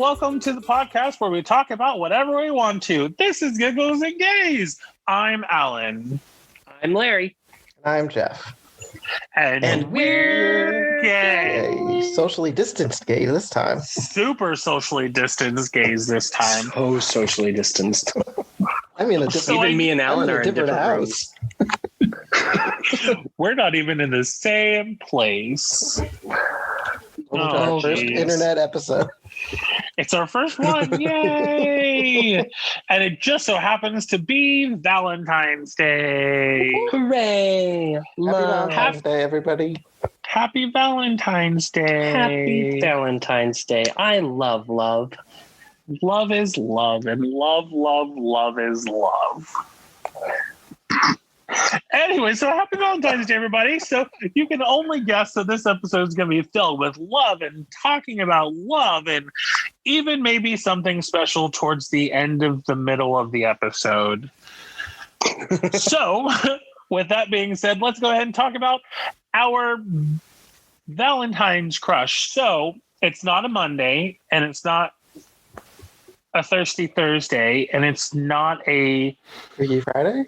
welcome to the podcast where we talk about whatever we want to. This is Giggles and Gays. I'm Alan. I'm Larry. I'm Jeff. And we're gay. Socially distanced gay this time. Super socially distanced gays this time. So socially distanced. I mean, even me and Alan are in different house. We're not even in the same place. Our first internet episode. It's our first one. Yay! And it just so happens to be Valentine's Day. Hooray! Happy Valentine's Day, everybody. Happy Valentine's Day. Happy Valentine's Day. I love love. Love is love, and love is love. Anyway, so happy Valentine's Day, everybody. So you can only guess that this episode is going to be filled with love and talking about love and even maybe something special towards the end of the middle of the episode. So with that being said, let's go ahead and talk about our Valentine's crush. So it's not a Monday, and it's not a Thirsty Thursday, and it's not a Freaky Friday?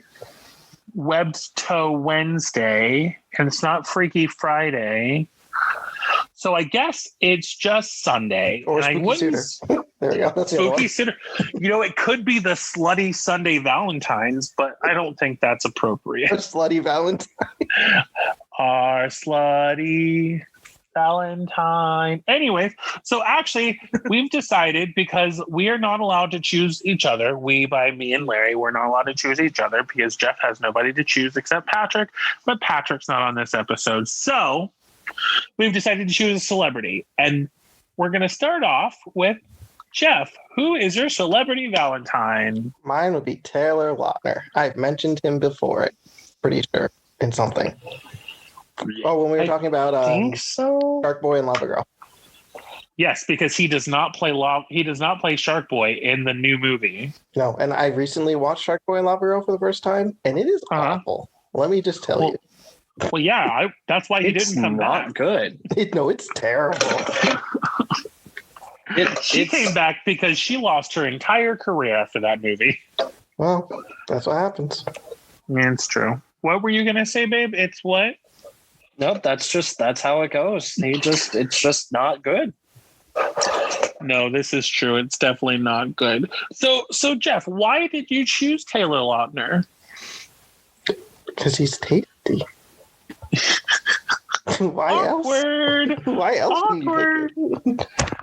Webbed Toe Wednesday, and it's not Freaky Friday. So I guess it's just Sunday. Or Spooky Suitor. There we go. That's Spooky Suitor. You know, it could be the Slutty Sunday Valentines, but I don't think that's appropriate. Our Slutty Valentine. Our Slutty Valentine. Anyways, so actually we've decided, because we are not allowed to choose each other, we by me and Larry, we're not allowed to choose each other because Jeff has nobody to choose except Patrick, but Patrick's not on this episode. So we've decided to choose a celebrity, and we're going to start off with Jeff. Who is your celebrity Valentine? Mine would be Taylor Lautner. I've mentioned him before, pretty sure, in something. Oh, when we were talking about think so. Shark Boy and Lava Girl. Yes, because he does not play Shark Boy in the new movie. No, and I recently watched Shark Boy and Lava Girl for the first time, and it is awful. Let me just tell you. Well, yeah, that's why he didn't come back. It's not good. No, it's terrible. She came back because she lost her entire career after that movie. Well, that's what happens. Yeah, it's true. What were you going to say, babe? It's what? Nope, that's how it goes. It's just not good. No, this is true. It's definitely not good. So Jeff, why did you choose Taylor Lautner? Because he's tasty. Why Awkward. else? Why else? Awkward.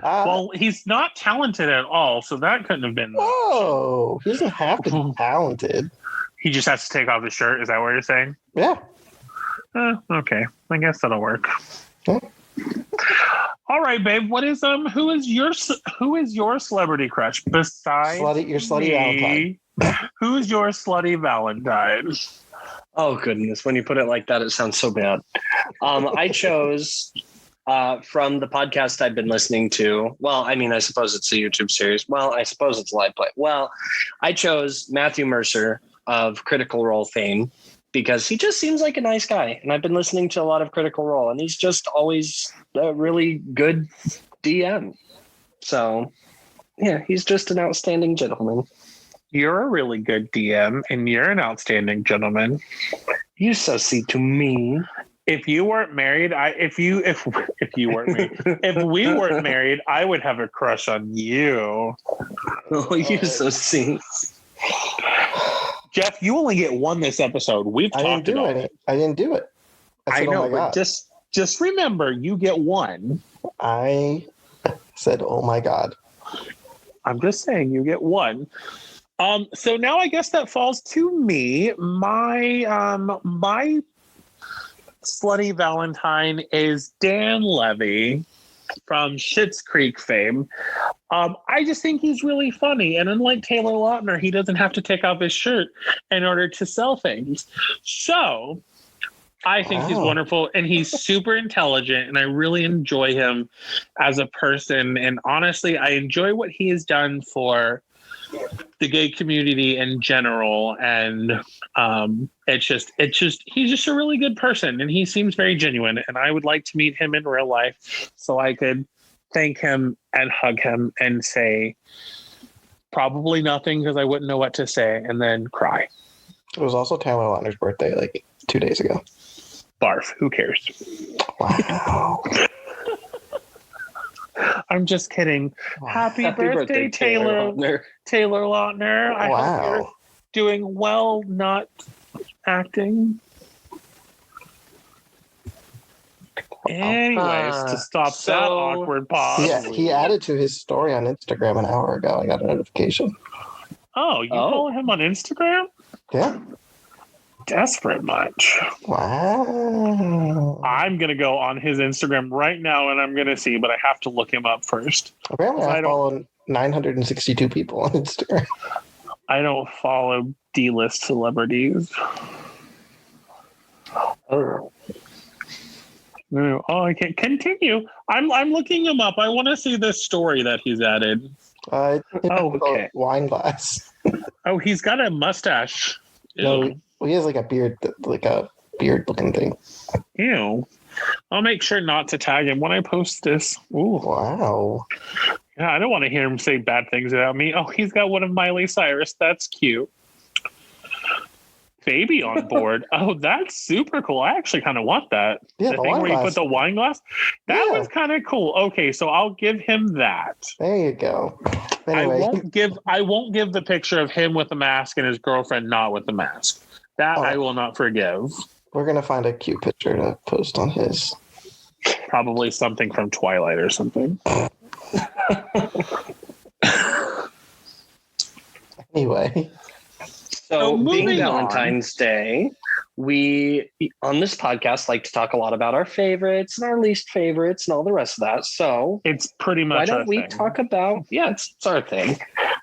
Well, he's not talented at all, so that couldn't have been. Oh, he doesn't have to be talented. He just has to take off his shirt. Is that what you're saying? Yeah. Okay. I guess that'll work. Huh? All right, babe. Who is your celebrity crush besides your slutty Valentine? Who's your slutty Valentine? Oh goodness! When you put it like that, it sounds so bad. I chose from the podcast I've been listening to. Well, I mean, I suppose it's a YouTube series. Well, I suppose it's a live play. Well, I chose Matthew Mercer of Critical Role fame, because he just seems like a nice guy. And I've been listening to a lot of Critical Role, and he's just always a really good DM. So, yeah, he's just an outstanding gentleman. You're a really good DM, and you're an outstanding gentleman. You so see to me. If you weren't married, if we weren't married, I would have a crush on you. Oh, you so see. Jeff, you only get one this episode. I didn't do it. I said, I know, oh my God. but just remember, you get one. I said, oh my God. I'm just saying, you get one. So now I guess that falls to me. My slutty Valentine is Dan Levy from Schitt's Creek fame. I just think he's really funny. And unlike Taylor Lautner, he doesn't have to take off his shirt in order to sell things. So I think he's wonderful, and he's super intelligent, and I really enjoy him as a person. And honestly, I enjoy what he has done for the gay community in general. And he's just a really good person, and he seems very genuine, and I would like to meet him in real life so I could thank him and hug him and say probably nothing because I wouldn't know what to say, and then cry. It was also Taylor Lautner's birthday like 2 days ago. Barf. Who cares? Wow. I'm just kidding. Happy birthday, Taylor. Taylor Lautner. I hope you're doing well, not acting. Anyways, to stop that awkward pause. Yeah, he added to his story on Instagram an hour ago. I got a notification. Oh, you follow him on Instagram? Yeah. Desperate much. Wow. I'm going to go on his Instagram right now and I'm going to see, but I have to look him up first. Apparently, I follow 962 people on Instagram. I don't follow D-list celebrities. Oh. No, I can't continue. I'm looking him up. I want to see this story that he's added. Okay. Wine glass. Oh, he's got a mustache. No, he has like a beard looking thing. Ew. I'll make sure not to tag him when I post this. Ooh. Wow. Yeah, I don't want to hear him say bad things about me. Oh, he's got one of Miley Cyrus. That's cute. Baby on board. Oh, that's super cool. I actually kind of want that. Yeah, the thing where you put the wine glass. That was kind of cool. Okay, so I'll give him that. There you go. Anyway. I won't give the picture of him with the mask and his girlfriend not with the mask. That I will not forgive. We're gonna find a cute picture to post on his. Probably something from Twilight or something. Anyway. So being Valentine's Day, we on this podcast like to talk a lot about our favorites and our least favorites and all the rest of that. So it's pretty much why don't we talk about it's our thing.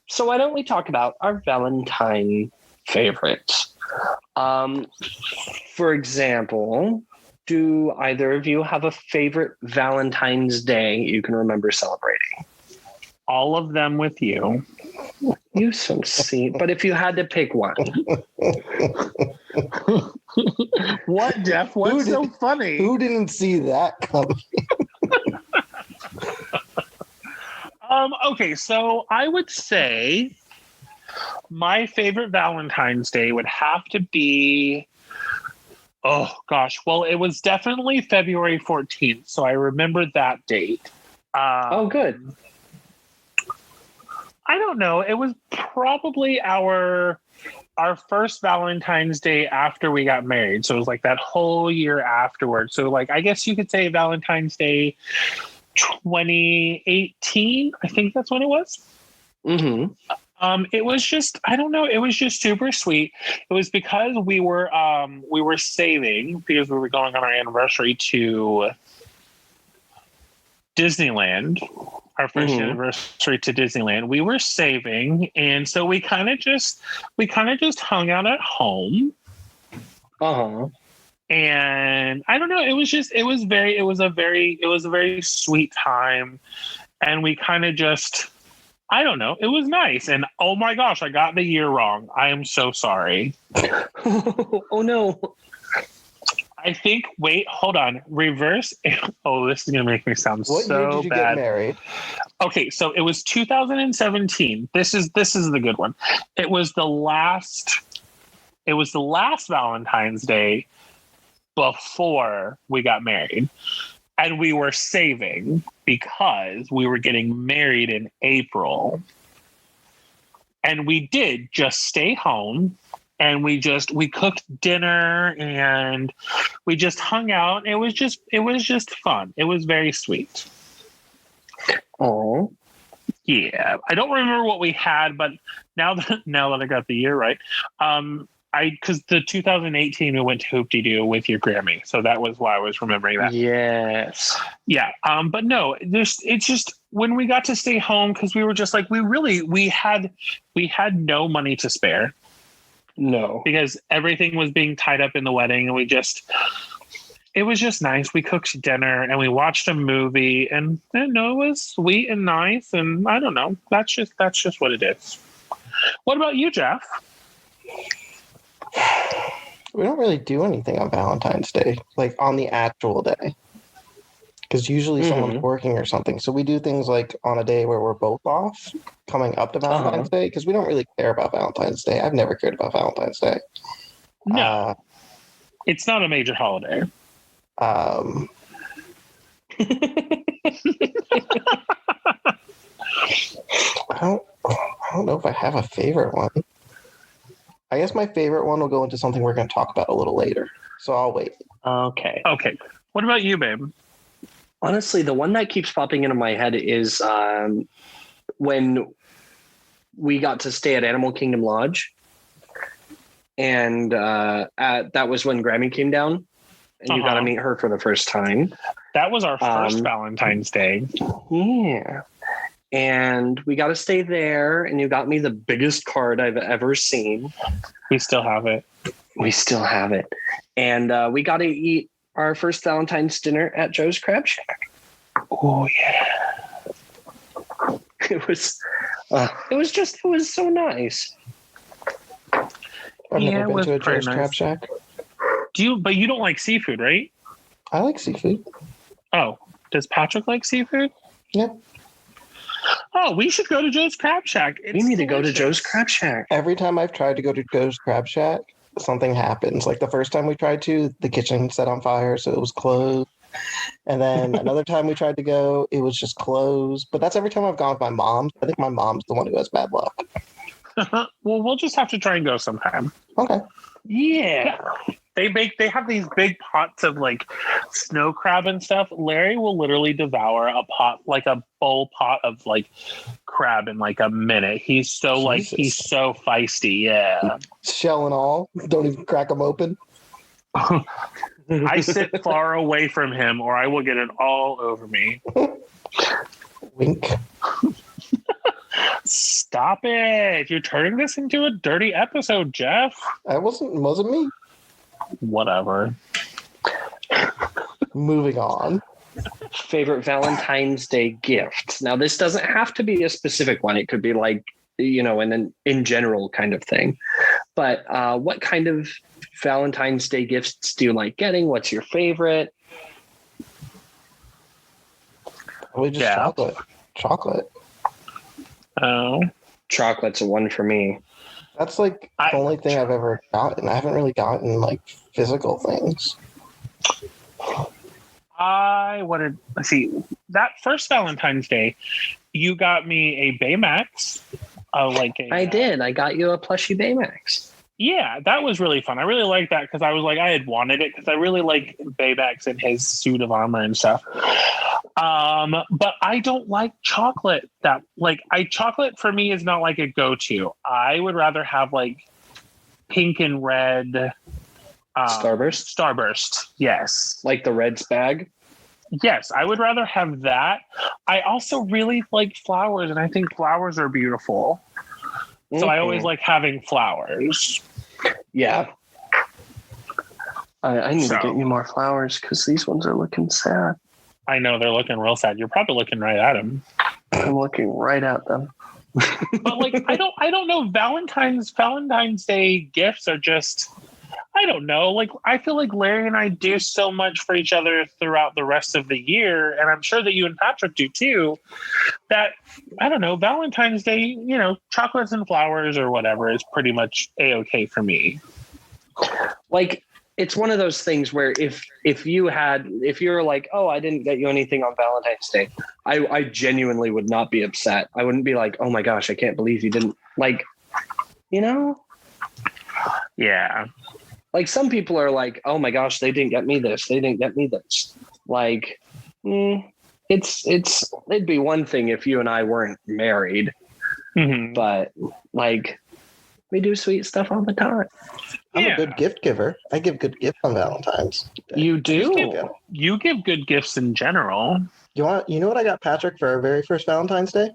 So why don't we talk about our Valentine favorites? For example, do either of you have a favorite Valentine's Day you can remember celebrating? All of them with you. You so sweet. But if you had to pick one. What, Jeff? What's so funny? Who didn't see that coming? Okay, so I would say my favorite Valentine's Day would have to be, oh gosh, well, it was definitely February 14th, so I remember that date. Good. I don't know. It was probably our first Valentine's Day after we got married. So it was like that whole year afterwards. So like, I guess you could say Valentine's Day 2018. I think that's when it was. Mm-hmm. It was just, I don't know. It was just super sweet. It was because we were saving because we were going on our anniversary to Disneyland. Our first anniversary to Disneyland, we were saving, and so we kind of just hung out at home. And I don't know, it was a very sweet time, and we kind of just, I don't know, it was nice. And oh my gosh, I got the year wrong. I am so sorry. Oh no. I think. Wait, hold on. Reverse. Oh, this is gonna make me sound so bad. What year did you get married? Okay, so it was 2017. This is the good one. It was the last Valentine's Day before we got married, and we were saving because we were getting married in April, and we did just stay home. And we cooked dinner and we just hung out. It was just fun. It was very sweet. Oh, yeah. I don't remember what we had, but now that I got the year right, because the 2018 we went to Hoop-de-Doo with your Grammy, so that was why I was remembering that. Yes. Yeah. But no, it's just when we got to stay home because we were just like we had no money to spare. No, because everything was being tied up in the wedding, and it was just nice. We cooked dinner and we watched a movie, and it was sweet and nice. And I don't know, that's just what it is. What about you, Jeff? We don't really do anything on Valentine's Day, like on the actual day. because usually someone's working or something. So we do things like on a day where we're both off, coming up to Valentine's Day, because we don't really care about Valentine's Day. I've never cared about Valentine's Day. No, it's not a major holiday. I don't know if I have a favorite one. I guess my favorite one will go into something we're going to talk about a little later. So I'll wait. Okay. What about you, babe? Honestly, the one that keeps popping into my head is when we got to stay at Animal Kingdom Lodge. And that was when Grammy came down. And you got to meet her for the first time. That was our first Valentine's Day. Yeah. And we got to stay there. And you got me the biggest card I've ever seen. We still have it. And we got to eat our first Valentine's dinner at Joe's Crab Shack. Oh, yeah. It was so nice. I've never been to a Joe's Crab Shack. But you don't like seafood, right? I like seafood. Oh, does Patrick like seafood? Yep. Oh, we should go to Joe's Crab Shack. We need to go to Joe's Crab Shack. Every time I've tried to go to Joe's Crab Shack, something happens. Like the first time we tried to, the kitchen set on fire, so it was closed. And then another time we tried to go, it was just closed. But that's every time I've gone with my mom. I think my mom's the one who has bad luck. Well, we'll just have to try and go sometime. Okay. Yeah. They have these big pots of like snow crab and stuff. Larry will literally devour a pot, like a bowl pot of like crab in like a minute. He's so he's so feisty. Yeah. Shell and all. Don't even crack them open. I sit far away from him or I will get it all over me. Wink. Stop it. You're turning this into a dirty episode, Jeff. That wasn't me. Whatever. Moving on. Favorite Valentine's Day gift. Now, this doesn't have to be a specific one. It could be like, an in general kind of thing. But what kind of Valentine's Day gifts do you like getting? What's your favorite? Probably just chocolate. Oh. Chocolate's a one for me. That's like the only thing I've ever gotten. I haven't really gotten like physical things. Let's see, that first Valentine's Day, you got me a Baymax. I did. I got you a plushie Baymax. Yeah, that was really fun. I really liked that because I was like, I had wanted it because I really like Baymax and his suit of armor and stuff. But I don't like chocolate. Chocolate for me is not like a go-to. I would rather have like pink and red. Starburst. Yes. Like the Reds bag. Yes, I would rather have that. I also really like flowers, and I think flowers are beautiful. So I always like having flowers. Yeah. I need to get you more flowers because these ones are looking sad. I know they're looking real sad. You're probably looking right at them. I'm looking right at them. But like, I don't know. Valentine's Day gifts are just, I don't know. Like, I feel like Larry and I do so much for each other throughout the rest of the year, and I'm sure that you and Patrick do too. That, I don't know, Valentine's Day, chocolates and flowers or whatever is pretty much A-okay for me. Like, it's one of those things where if you're like, oh, I didn't get you anything on Valentine's Day, I genuinely would not be upset. I wouldn't be like, oh my gosh, I can't believe you didn't, like, Yeah. Like some people are like, oh my gosh, they didn't get me this. They didn't get me this. Like, it'd be one thing if you and I weren't married, but like we do sweet stuff all the time. I'm a good gift giver. I give good gifts on Valentine's Day. You do? You give good gifts in general. You know what I got Patrick for our very first Valentine's Day?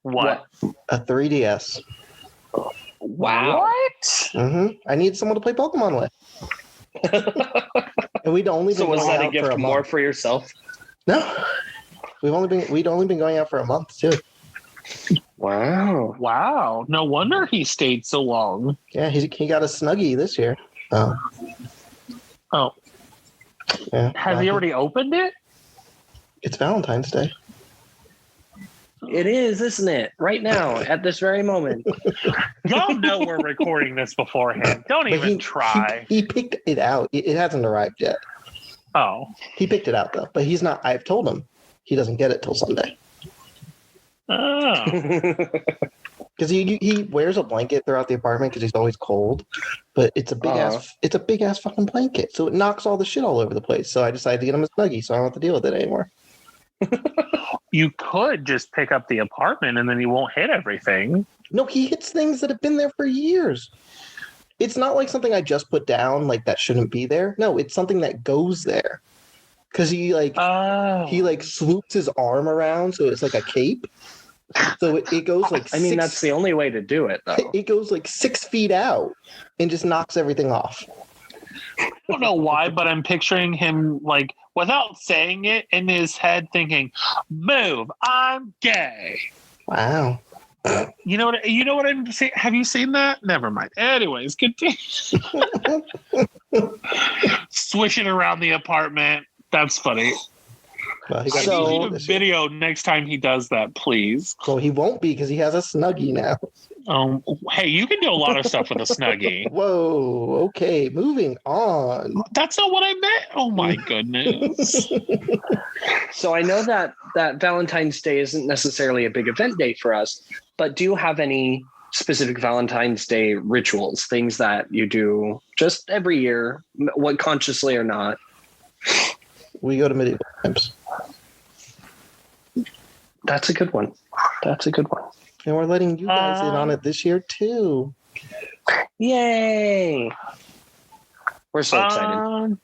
What? A 3DS. Wow. What? I need someone to play Pokemon with. And we'd only been so was going that a out gift for a more month. for yourself? No. We'd only been going out for a month too. Wow. No wonder he stayed so long. Yeah, he got a Snuggie this year. Oh. Yeah. Has he already opened it? It's Valentine's Day. It is, isn't it? Right now, at this very moment. Y'all know we're recording this beforehand. Don't But even try. He picked it out. It hasn't arrived yet. Oh. He picked it out though, but he's not. I've told him he doesn't get it till Sunday. Oh. Because he wears a blanket throughout the apartment because he's always cold, but it's a big ass fucking blanket, so it knocks all the shit all over the place. So I decided to get him a Snuggie, so I don't have to deal with it anymore. You could just pick up the apartment and then you won't hit everything. No, he hits things that have been there for years. It's not like something I just put down, like that shouldn't be there. No, it's something that goes there. Because he swoops his arm around, so it's like a cape. So it goes like that's the only way to do it, though. It goes like 6 feet out and just knocks everything off. I don't know why, but I'm picturing him, like, without saying it, in his head thinking, move, I'm gay. Wow. You know what I'm saying? Have you seen that? Never mind. Anyways, continue. Swishing around the apartment. That's funny. Well, I need you to video next time he does that, please. Well, he won't be because he has a Snuggie now. Hey, you can do a lot of stuff with a Snuggie. Whoa, okay, moving on. That's not what I meant. Oh my goodness. So I know that Valentine's Day isn't necessarily a big event day for us, but do you have any specific Valentine's Day rituals, things that you do just every year, what consciously or not? We go to medieval times. That's a good one. And we're letting you guys in on it this year, too. Yay. We're so excited.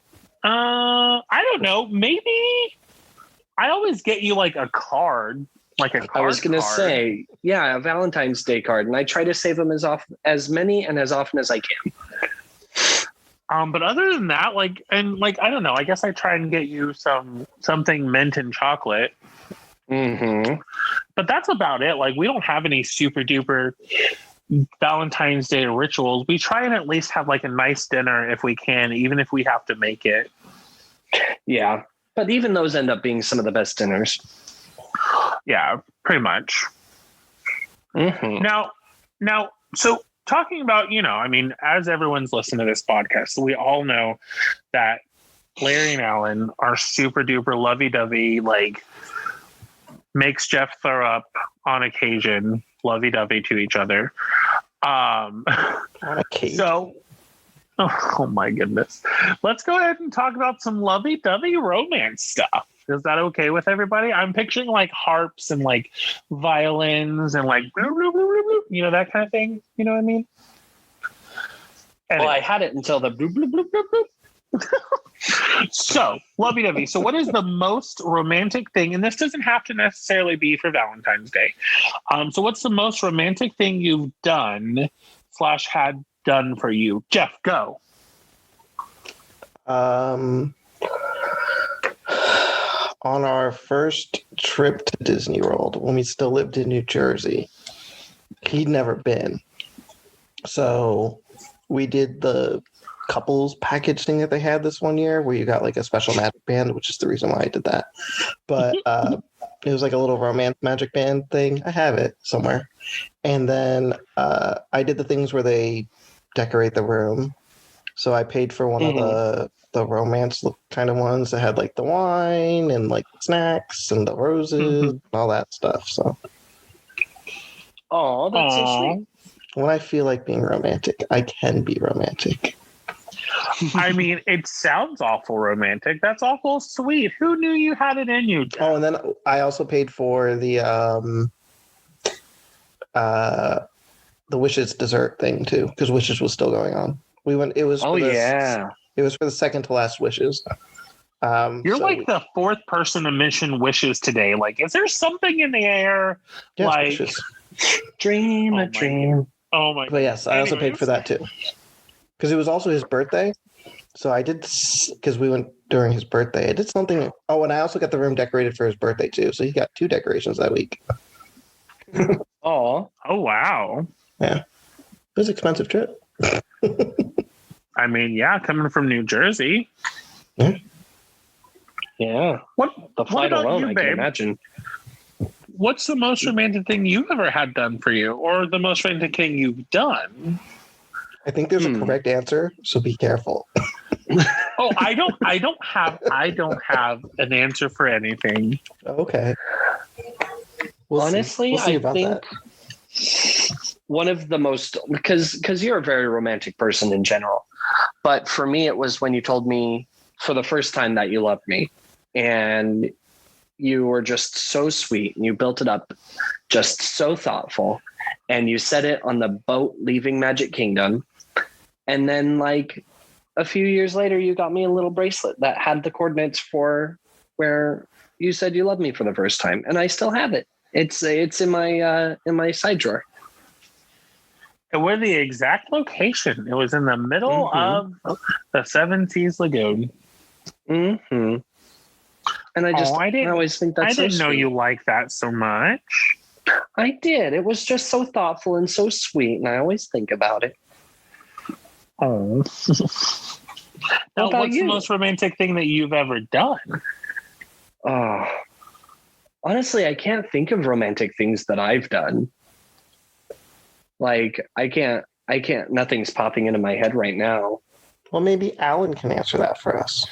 I don't know. Maybe I always get you like a card. Like a card. I was going to say, yeah, a Valentine's Day card. And I try to save them as many and as often as I can. But other than that, I don't know. I guess I try and get you something mint and chocolate. Mm-hmm. But that's about it. Like, we don't have any super duper Valentine's Day rituals. We try and at least have like a nice dinner if we can, even if we have to make it. Yeah, but even those end up being some of the best dinners. Yeah, pretty much. Mm-hmm. Now, so talking about, as everyone's listening to this podcast, we all know that Larry and Alan are super duper lovey-dovey, like makes Jeff throw up on occasion, lovey-dovey to each other. On occasion. So, oh my goodness. Let's go ahead and talk about some lovey-dovey romance stuff. Is that okay with everybody? I'm picturing like harps and like violins and like, that kind of thing. You know what I mean? Anyway. Well, I had it until the bloop, bloop, bloop, bloop, bloop. So, lovey-dovey. So what is the most romantic thing? And this doesn't have to necessarily be for Valentine's Day. So what's the most romantic thing you've done / had done for you? Jeff, go. On our first trip to Disney World, when we still lived in New Jersey, he'd never been. So we did the couples package thing that they had this one year where you got like a special magic band, which is the reason why I did that. But it was like a little romance magic band thing. I have it somewhere. And then I did the things where they decorate the room. So I paid for one of the romance kind of ones that had like the wine and like snacks and the roses and all that stuff. So, oh, that's so sweet. When I feel like being romantic, I can be romantic. I mean, it sounds awful romantic. That's awful sweet. Who knew you had it in you? Oh, and then I also paid for the Wishes dessert thing too, because Wishes was still going on. We went. It was. It was for the second to last Wishes. You're like the fourth person to mention Wishes today. Like, is there something in the air? Yes, like, Wishes. Dream a dream. Oh my! But yes, I also paid for that too, because it was also his birthday. So I did, because we went during his birthday. I did something. Oh, and I also got the room decorated for his birthday too. So he got 2 decorations that week. Oh wow! Yeah, it was an expensive trip. I mean, yeah, coming from New Jersey. Yeah. Yeah. The flight about alone, you, I babe? can imagine. What's the most romantic thing you've ever had done for you, or the most romantic thing you've done? I think there's a correct answer, so be careful. Oh, I don't have an answer for anything. Okay. Honestly, we'll see I about think that. one of the most, because you're a very romantic person in general, but for me, it was when you told me for the first time that you loved me, and you were just so sweet, and you built it up just so thoughtful, and you said it on the boat leaving Magic Kingdom, and then like a few years later, you got me a little bracelet that had the coordinates for where you said you loved me for the first time, and I still have it. It's in my side drawer. And where the exact location? It was in the middle of the Seven Seas Lagoon. Mm-hmm. And I always think that's so I didn't know sweet. you liked that so much. I did. It was just so thoughtful and so sweet, and I always think about it. Oh. Now, what's the most romantic thing that you've ever done? Oh, honestly, I can't think of romantic things that I've done. Like, I can't, nothing's popping into my head right now. Well, maybe Alan can answer that for us.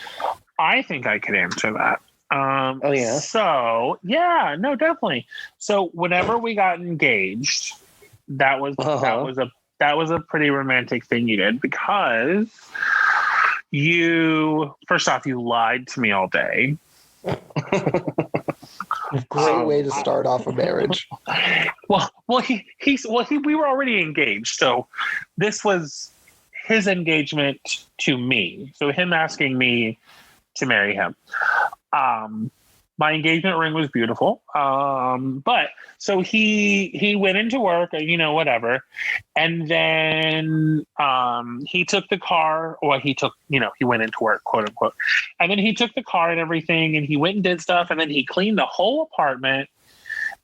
I think I could answer that. Oh, yeah? So, yeah, no, definitely. So whenever we got engaged, that was a pretty romantic thing you did, because first off, you lied to me all day. Great way to start off a marriage. Well, we were already engaged, so this was his engagement to me. So him asking me to marry him. My engagement ring was beautiful. But so he went into work, whatever. And then he took the car, or he went into work, quote unquote. And then he took the car and everything, and he went and did stuff, and then he cleaned the whole apartment.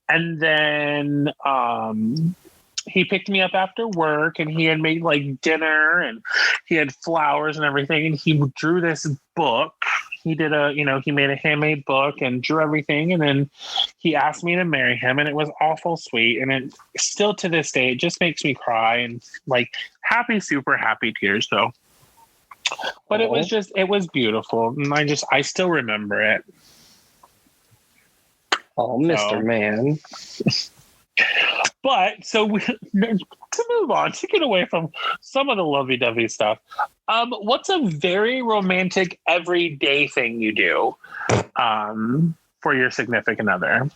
And then he picked me up after work, and he had made like dinner, and he had flowers and everything, and he drew this book. He did he made a handmade book and drew everything, and then he asked me to marry him, and it was awful sweet. And it still to this day, it just makes me cry, and like super happy tears though. But it was beautiful, and I still remember it. Oh, Mr. Man. But so to move on, to get away from some of the lovey-dovey stuff, what's a very romantic everyday thing you do for your significant other?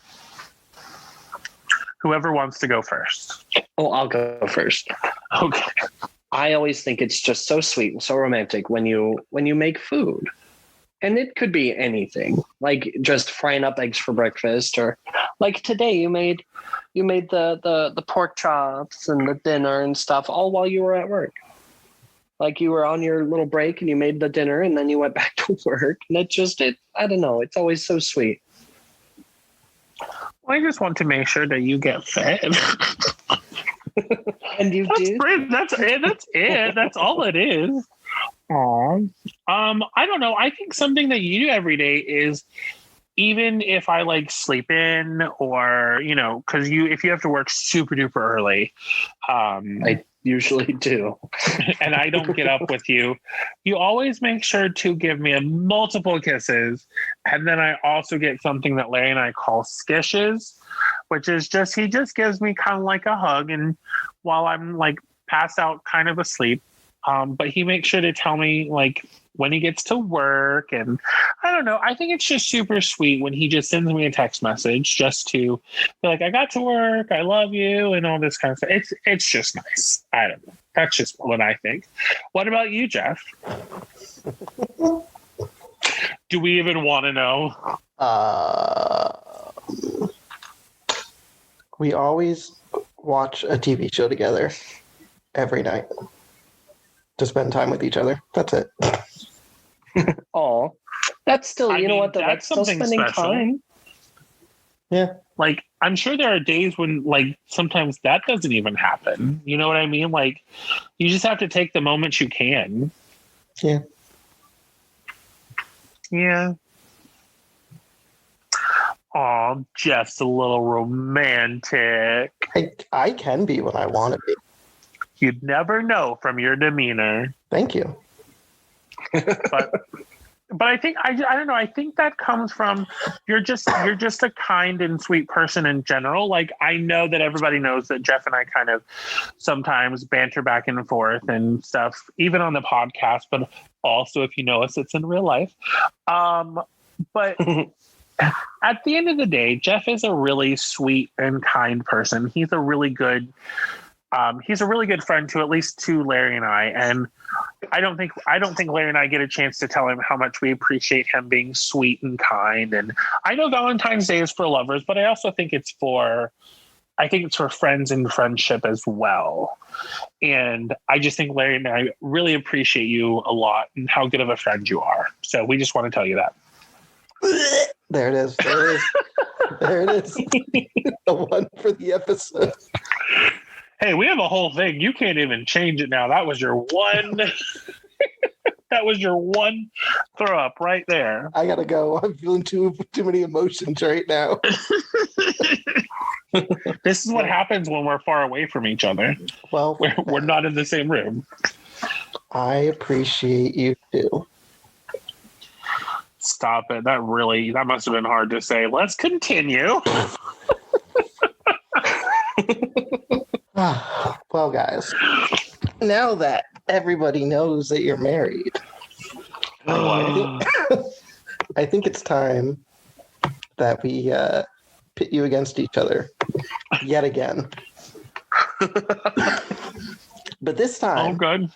Whoever wants to go first. Oh, I'll go first. Okay. I always think it's just so sweet and so romantic when you make food. And it could be anything, like just frying up eggs for breakfast, or like today you made the pork chops and the dinner and stuff all while you were at work. Like you were on your little break and you made the dinner and then you went back to work. And I don't know. It's always so sweet. Well, I just want to make sure that you get fed. And you did? That's it. That's all it is. Aww. I don't know. I think something that you do every day is, even if I like sleep in, or because if you have to work super duper early, I usually do, and I don't get up with you, you always make sure to give me multiple kisses, and then I also get something that Larry and I call skishes, which is he just gives me kind of like a hug, and while I'm like passed out, kind of asleep. But he makes sure to tell me like when he gets to work, and I don't know. I think it's just super sweet when he just sends me a text message just to be like, I got to work, I love you, and all this kind of stuff. It's just nice. I don't know. That's just what I think. What about you, Jeff? Do we even want to know? We always watch a TV show together every night to spend time with each other. That's it. Oh, that's still, that's still spending special. Time. Yeah. Like, I'm sure there are days when, like, sometimes that doesn't even happen. You know what I mean? Like, you just have to take the moments you can. Yeah. Yeah. Oh, just a little romantic. I can be when I want to be. You'd never know from your demeanor. Thank you. But I think I don't know. I think that comes from you're just a kind and sweet person in general. Like, I know that everybody knows that Jeff and I kind of sometimes banter back and forth and stuff, even on the podcast. But also, if you know us, it's in real life. But at the end of the day, Jeff is a really sweet and kind person. He's a really good friend to at least to Larry and I. And I don't think Larry and I get a chance to tell him how much we appreciate him being sweet and kind. And I know Valentine's Day is for lovers, but I also think it's for friends and friendship as well. And I just think Larry and I really appreciate you a lot and how good of a friend you are. So we just want to tell you that. There it is. There it is. The one for the episode. Hey, we have a whole thing. You can't even change it now. That was your one. That was your one throw up right there. I gotta go. I'm feeling too many emotions right now. This is what happens when we're far away from each other. Well, We're not in the same room. I appreciate you too. Stop it. That must have been hard to say. Let's continue. Well, guys, now that everybody knows that you're married, I think it's time that we pit you against each other yet again. But this time, good.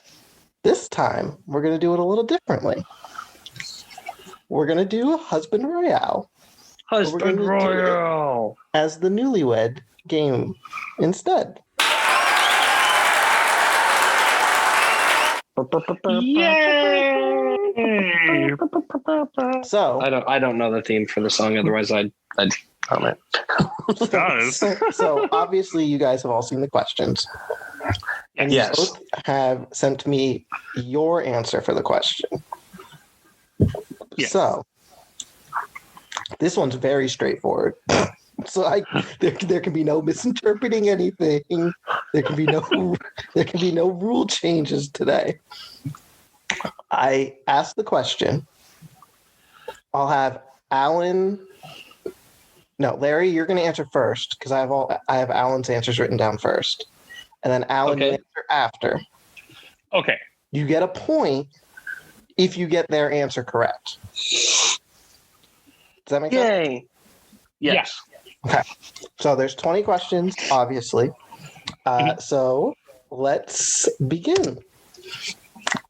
This time, we're going to do it a little differently. We're going to do Husband Royale. Husband Royale. As the Newlywed game instead. Yay! So I don't know the theme for the song, otherwise I'd comment. so obviously you guys have all seen the questions. And you Yes. both have sent me your answer for the question. Yes. So this one's very straightforward. So there can be no misinterpreting anything. There can be no rule changes today. I asked the question. I'll have Larry, you're going to answer first because I have Alan's answers written down first, and then Alan you answer after. Okay. You get a point if you get their answer correct. Does that make sense? Yay! Yes. Okay. So there's 20 questions, obviously. So let's begin.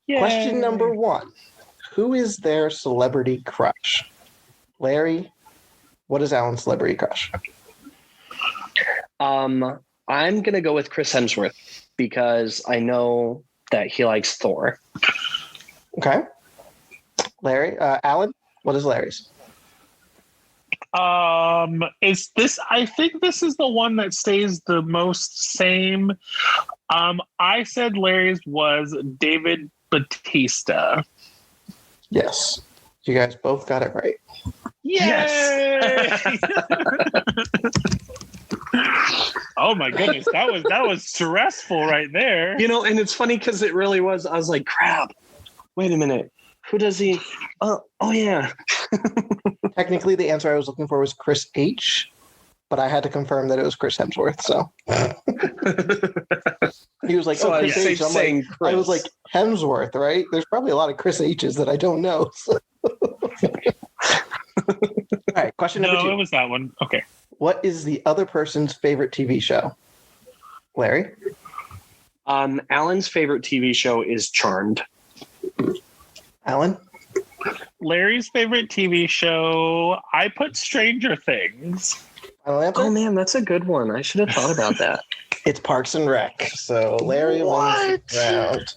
Yay. Question number 1. Who is their celebrity crush? Larry, what is Alan's celebrity crush? I'm going to go with Chris Hemsworth because I know that he likes Thor. Okay. Larry, Alan, what is Larry's? Is this? I think this is the one that stays the most same. I said Larry's was David Bautista. Yes. You guys both got it right. Yay! Yes. Oh my goodness, that was stressful right there. You know, and it's funny because it really was. I was like, crap. Wait a minute. Who does he? Oh yeah. Technically, the answer I was looking for was Chris H, but I had to confirm that it was Chris Hemsworth. So he was like, So Chris H. I'm like, Chris. I was like, Hemsworth, right? There's probably a lot of Chris H's that I don't know. So. All right, question number 2. No, it was that one. Okay. What is the other person's favorite TV show? Larry? Alan's favorite TV show is Charmed. Alan? Larry's favorite TV show, I put Stranger Things. Final answer? Oh man, that's a good one. I should have thought about that. It's Parks and Rec. So Larry wins the round.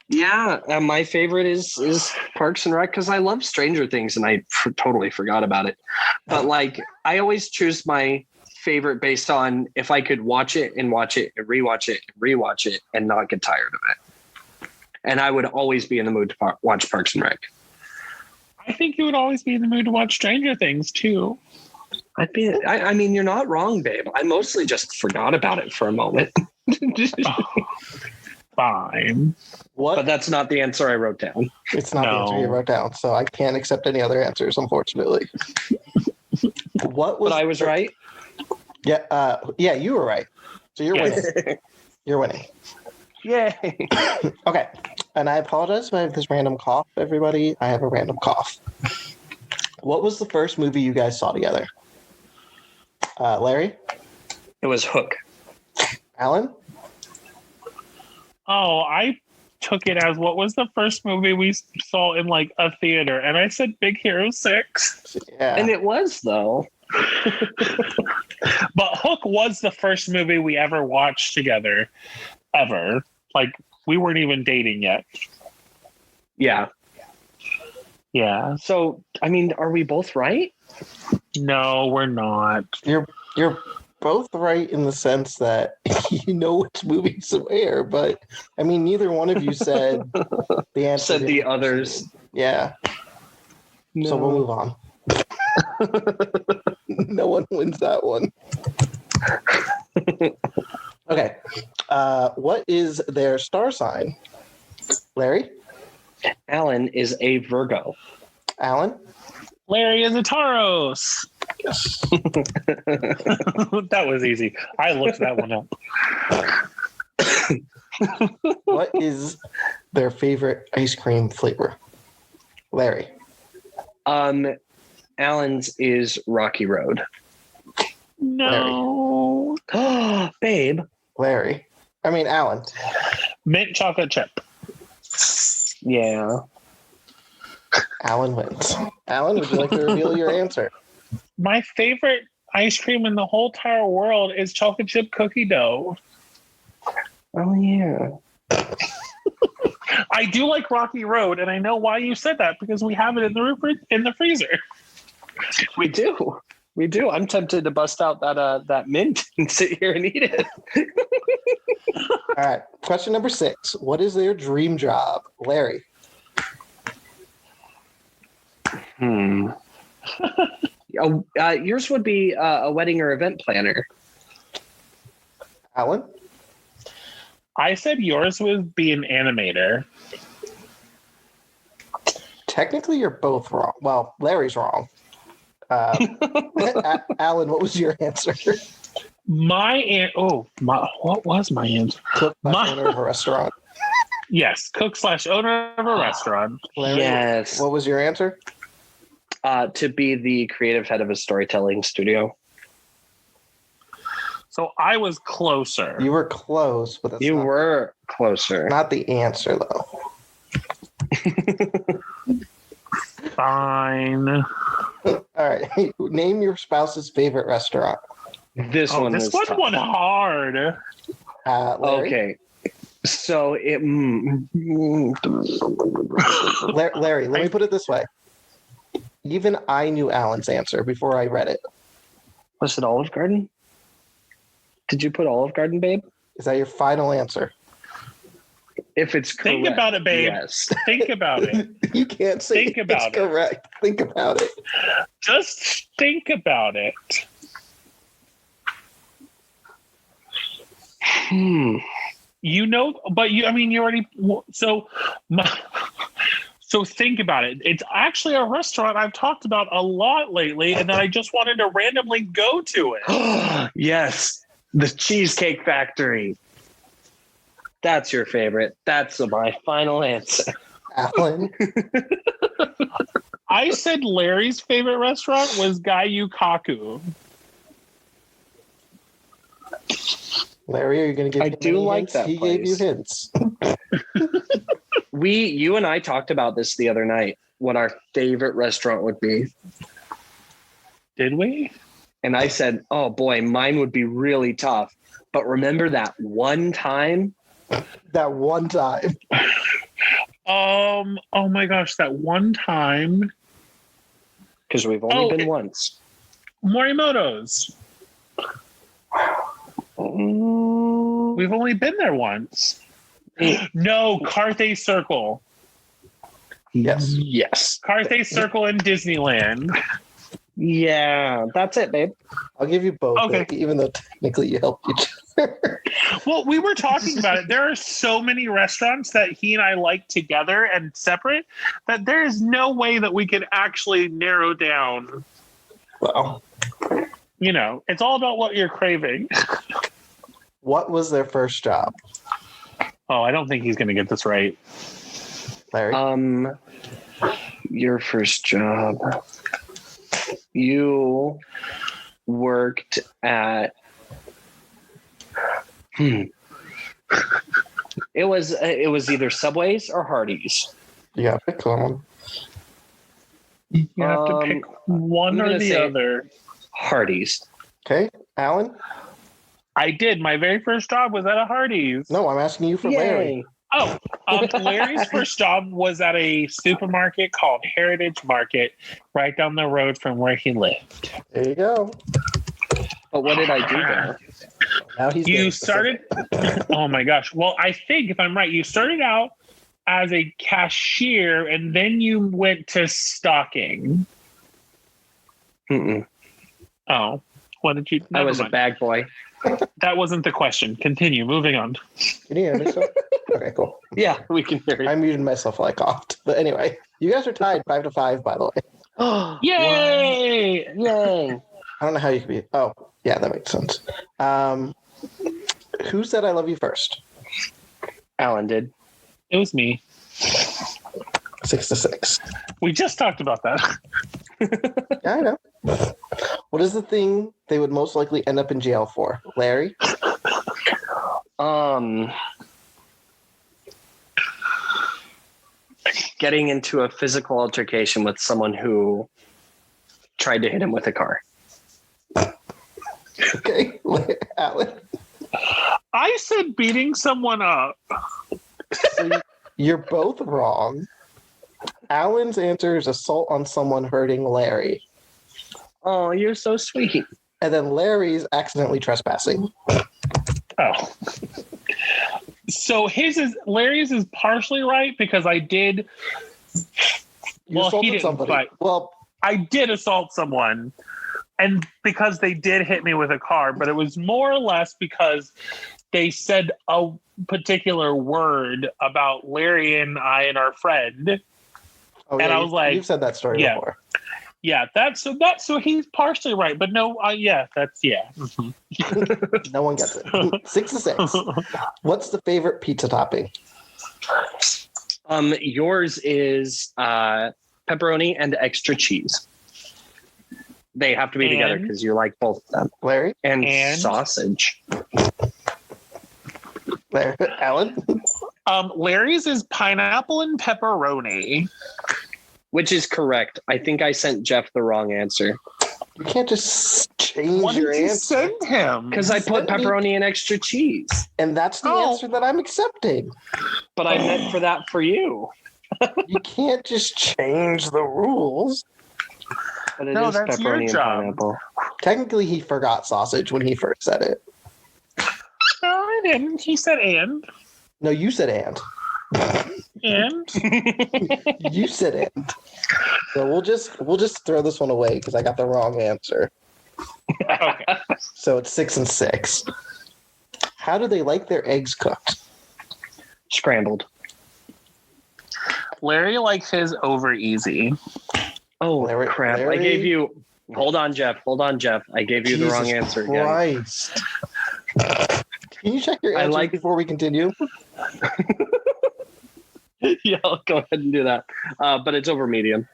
Yeah, my favorite is Parks and Rec because I love Stranger Things and I totally forgot about it. But like, I always choose my favorite based on if I could watch it and rewatch it and not get tired of it. And I would always be in the mood to watch Parks and Rec. I think you would always be in the mood to watch Stranger Things too. I mean, you're not wrong, babe. I mostly just forgot about it for a moment. Fine. What? But that's not the answer I wrote down. It's not the answer you No. wrote down, so I can't accept any other answers, unfortunately. What was? But I was right. Yeah. Yeah, you were right. So you're Yes. winning. You're winning. Yay. Okay. And I apologize if I have this random cough, everybody. I have a random cough. What was the first movie you guys saw together? Larry? It was Hook. Alan? Oh, I took it as what was the first movie we saw in like a theater, and I said Big Hero 6. Yeah. And it was, though. But Hook was the first movie we ever watched together, ever. Like, we weren't even dating yet. Yeah. Yeah. So, I mean, are we both right? No, we're not. You're both right in the sense that you know which movies to wear, but I mean, neither one of you said the answer. Said the others. Yeah. No. So we'll move on. No one wins that one. Okay. What is their star sign? Larry? Alan is a Virgo. Alan? Larry is a Taurus. Yes. That was easy. I looked that one up. What is their favorite ice cream flavor? Larry? Alan's is Rocky Road. No. Babe. Larry? I mean, Alan. Mint chocolate chip. Yeah. Alan wins. Alan, would you like to reveal your answer? My favorite ice cream in the whole entire world is chocolate chip cookie dough. Oh, yeah. I do like Rocky Road, and I know why you said that, because we have it in the freezer. We do. We do. I'm tempted to bust out that mint and sit here and eat it. All right. Question number 6. What is their dream job? Larry? Yours would be a wedding or event planner. Alan? I said yours would be an animator. Technically, you're both wrong. Well, Larry's wrong. Alan, what was your answer? What was my answer? Cook owner of a restaurant. Yes, cook/owner of a restaurant. Larry, Yes. what was your answer? To be the creative head of a storytelling studio. So I was closer. You were close, but that's You were closer. not the answer, though. Fine. All right. Name your spouse's favorite restaurant. This one this is one tough. went hard. Larry? Okay. So it. Larry, let me put it this way. Even I knew Alan's answer before I read it. Was it Olive Garden? Did you put Olive Garden, babe? Is that your final answer? If it's correct, Think about it, babe. yes. Think about it. You can't say Think about it's correct. Think about it. Just think about it. You know, but you already. So think about it. It's actually a restaurant I've talked about a lot lately, and then I just wanted to randomly go to it. Yes, the Cheesecake Factory. That's your favorite. That's my final answer. Alan? I said Larry's favorite restaurant was Gai Yukaku. Larry, are you going to give I him do any like hints? that He gave you place. hints. You and I talked about this the other night, what our favorite restaurant would be. Did we? And I said, oh boy, mine would be really tough. But remember that one time? That one time. Oh my gosh, that one time. Because we've only been once. Morimoto's. We've only been there once. No, Carthay Circle. Yes. Yes. Carthay Circle in Disneyland. Yeah, that's it, babe. I'll give you both, Okay. even though technically you helped each other. Well, we were talking about it. There are so many restaurants that he and I like together and separate that there is no way that we could actually narrow down. Well, You know, it's all about what you're craving. what was their first job, Oh, I don't think he's going to get this right. Larry? Your first job. You worked at. It was either Subway's or Hardee's. You got to pick someone. You have to pick one I'm or gonna the say other. Hardee's. Okay, Alan? I did. My very first job was at a Hardee's. No, I'm asking you for Larry. Oh, Larry's first job was at a supermarket called Heritage Market, right down the road from where he lived. There you go. But what did I do there? Now he's You getting started. Oh my gosh! Well, I think if I'm right, you started out as a cashier, and then you went to stocking. Mm-mm. Oh, what did you? I was a bag boy. That wasn't the question. Continue. Moving on. Can you hear me still? Okay, cool. Yeah, we can hear you. I muted myself like coughed. But anyway, you guys are tied 5-5, by the way. Yay! Yay! I don't know how you could be. Oh, yeah, that makes sense. Who said I love you first? Alan did. It was me. 6-6. We just talked about that. Yeah, I know. What is the thing they would most likely end up in jail for? Larry? Getting into a physical altercation with someone who tried to hit him with a car. Okay, Alan. I said beating someone up. So you're both wrong. Alan's answer is assault on someone hurting Larry. Oh, you're so sweet. And then Larry's accidentally trespassing. Oh. So Larry's is partially right because I did. You assaulted somebody. But Well, I did assault someone, and because they did hit me with a car, but it was more or less because they said a particular word about Larry and I and our friend. oh, And yeah, I was like, you've said that story yeah. before. Yeah, so he's partially right, but no, Mhm. No one gets it. 6-6. What's the favorite pizza topping? Yours is pepperoni and extra cheese. They have to be together because you like both of them. Larry? And sausage. Larry? Alan? Larry's is pineapple and pepperoni. Which is correct. I think I sent Jeff the wrong answer. You can't just change What your did you answer. send him? Because I put pepperoni and extra cheese. And that's the answer that I'm accepting. But I meant for that for you. You can't just change the rules. But it No, is that's your pepperoni and job. pineapple. Technically, he forgot sausage when he first said it. No, I didn't. He said and. No, you said and. And? You said and. So we'll just throw this one away because I got the wrong answer. Okay. So it's 6-6. How do they like their eggs cooked? Scrambled. Larry likes his over easy. Oh, Larry- crap. Larry- I gave you... Hold on, Jeff. I gave you the wrong answer again. Christ. Can you check your answer before we continue? Yeah, I'll go ahead and do that. But it's over medium.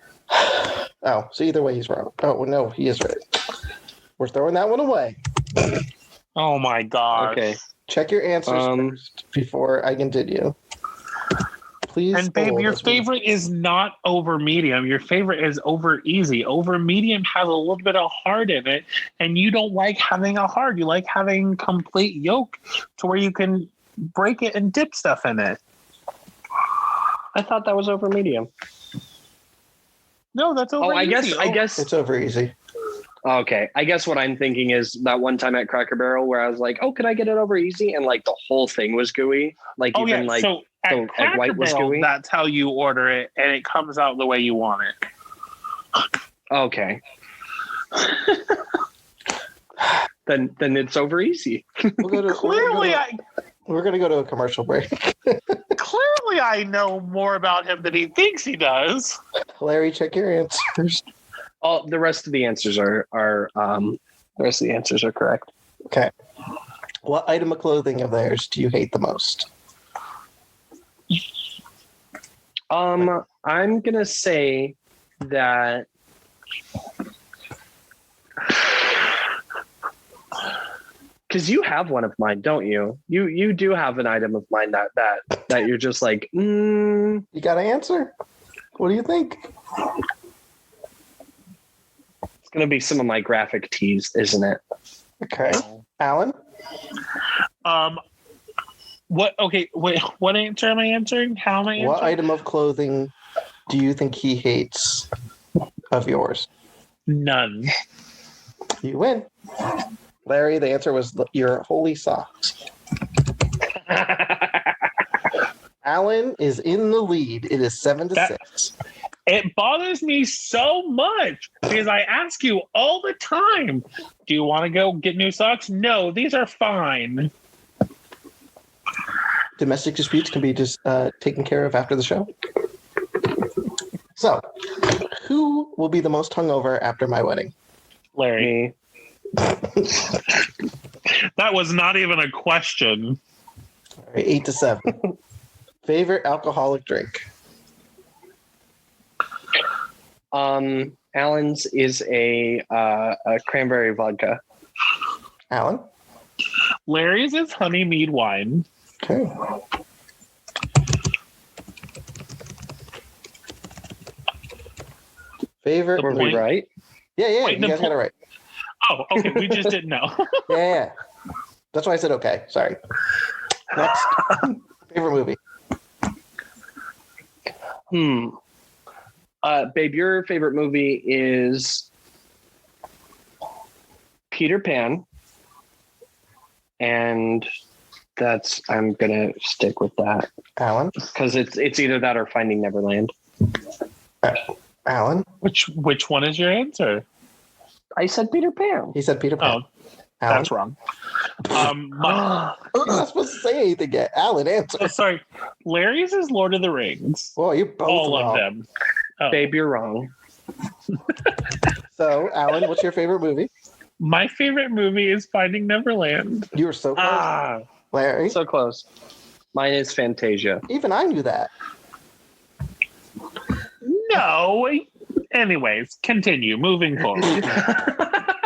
Oh, so either way he's wrong. Oh, no, he is right. We're throwing that one away. Oh my god. Okay. Check your answers first before I continue. Please. And babe, your favorite is not over medium. Your favorite is over easy. Over medium has a little bit of hard in it, and you don't like having a hard. You like having complete yolk to where you can break it and dip stuff in it. I thought that was over medium. No, that's over easy. I guess it's over easy. Okay. I guess what I'm thinking is that one time at Cracker Barrel where I was like, oh, can I get it over easy? And like the whole thing was gooey. Like even like so at the egg white was Barrel, gooey. that's how you order it, and it comes out the way you want it. Okay. Then it's over easy. We're gonna go to a commercial break. Clearly, I know more about him than he thinks he does. Larry, check your answers. Oh, the rest of the answers are correct. Okay. What item of clothing of theirs do you hate the most? I'm gonna say that because you have one of mine, don't you? You do have an item of mine that you're just like, You got to answer. What do you think? It's gonna be some of my graphic tees, isn't it? Okay, Alan. What? Okay, wait. What answer am I answering? How am I answering? What item of clothing do you think he hates of yours? None. You win. Larry, the answer was your holy socks. Alan is in the lead. It is 7-6. It bothers me so much because I ask you all the time, do you want to go get new socks? No, these are fine. Domestic disputes can be just taken care of after the show. So, who will be the most hungover after my wedding? Larry. That was not even a question. All right, 8-7. Favorite alcoholic drink? Alan's is a cranberry vodka. Alan? Larry's is honey mead wine. Okay. Favorite Were we right? Yeah, Wait, you guys got it right. Oh, okay. We just didn't know. Yeah. That's why I said okay. Sorry. Next. Favorite movie? Babe, your favorite movie is Peter Pan. And I'm gonna stick with that. Alan? Because it's either that or Finding Neverland. Alan? Which one is your answer? I said Peter Pan. He said Peter Pan. Oh, that's wrong. I'm not supposed to say anything yet. Alan, answer. Sorry. Larry's is Lord of the Rings. Well, you're both all wrong. of them. Oh. Babe, you're wrong. So, Alan, what's your favorite movie? My favorite movie is Finding Neverland. You were so close. Larry? So close. Mine is Fantasia. Even I knew that. No. Anyways, continue. Moving forward.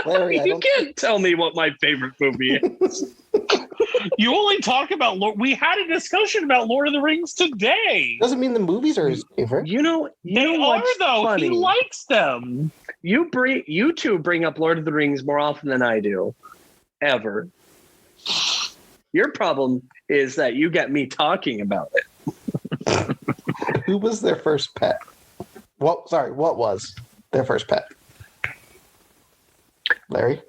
Larry, You can't tell me what my favorite movie is. You only talk about we had a discussion about Lord of the Rings today. Doesn't mean the movies are his favorite. They are though. Funny? He likes them. You two bring up Lord of the Rings more often than I do, ever. Your problem is that you get me talking about it. Who was their first pet? What was their first pet? Larry?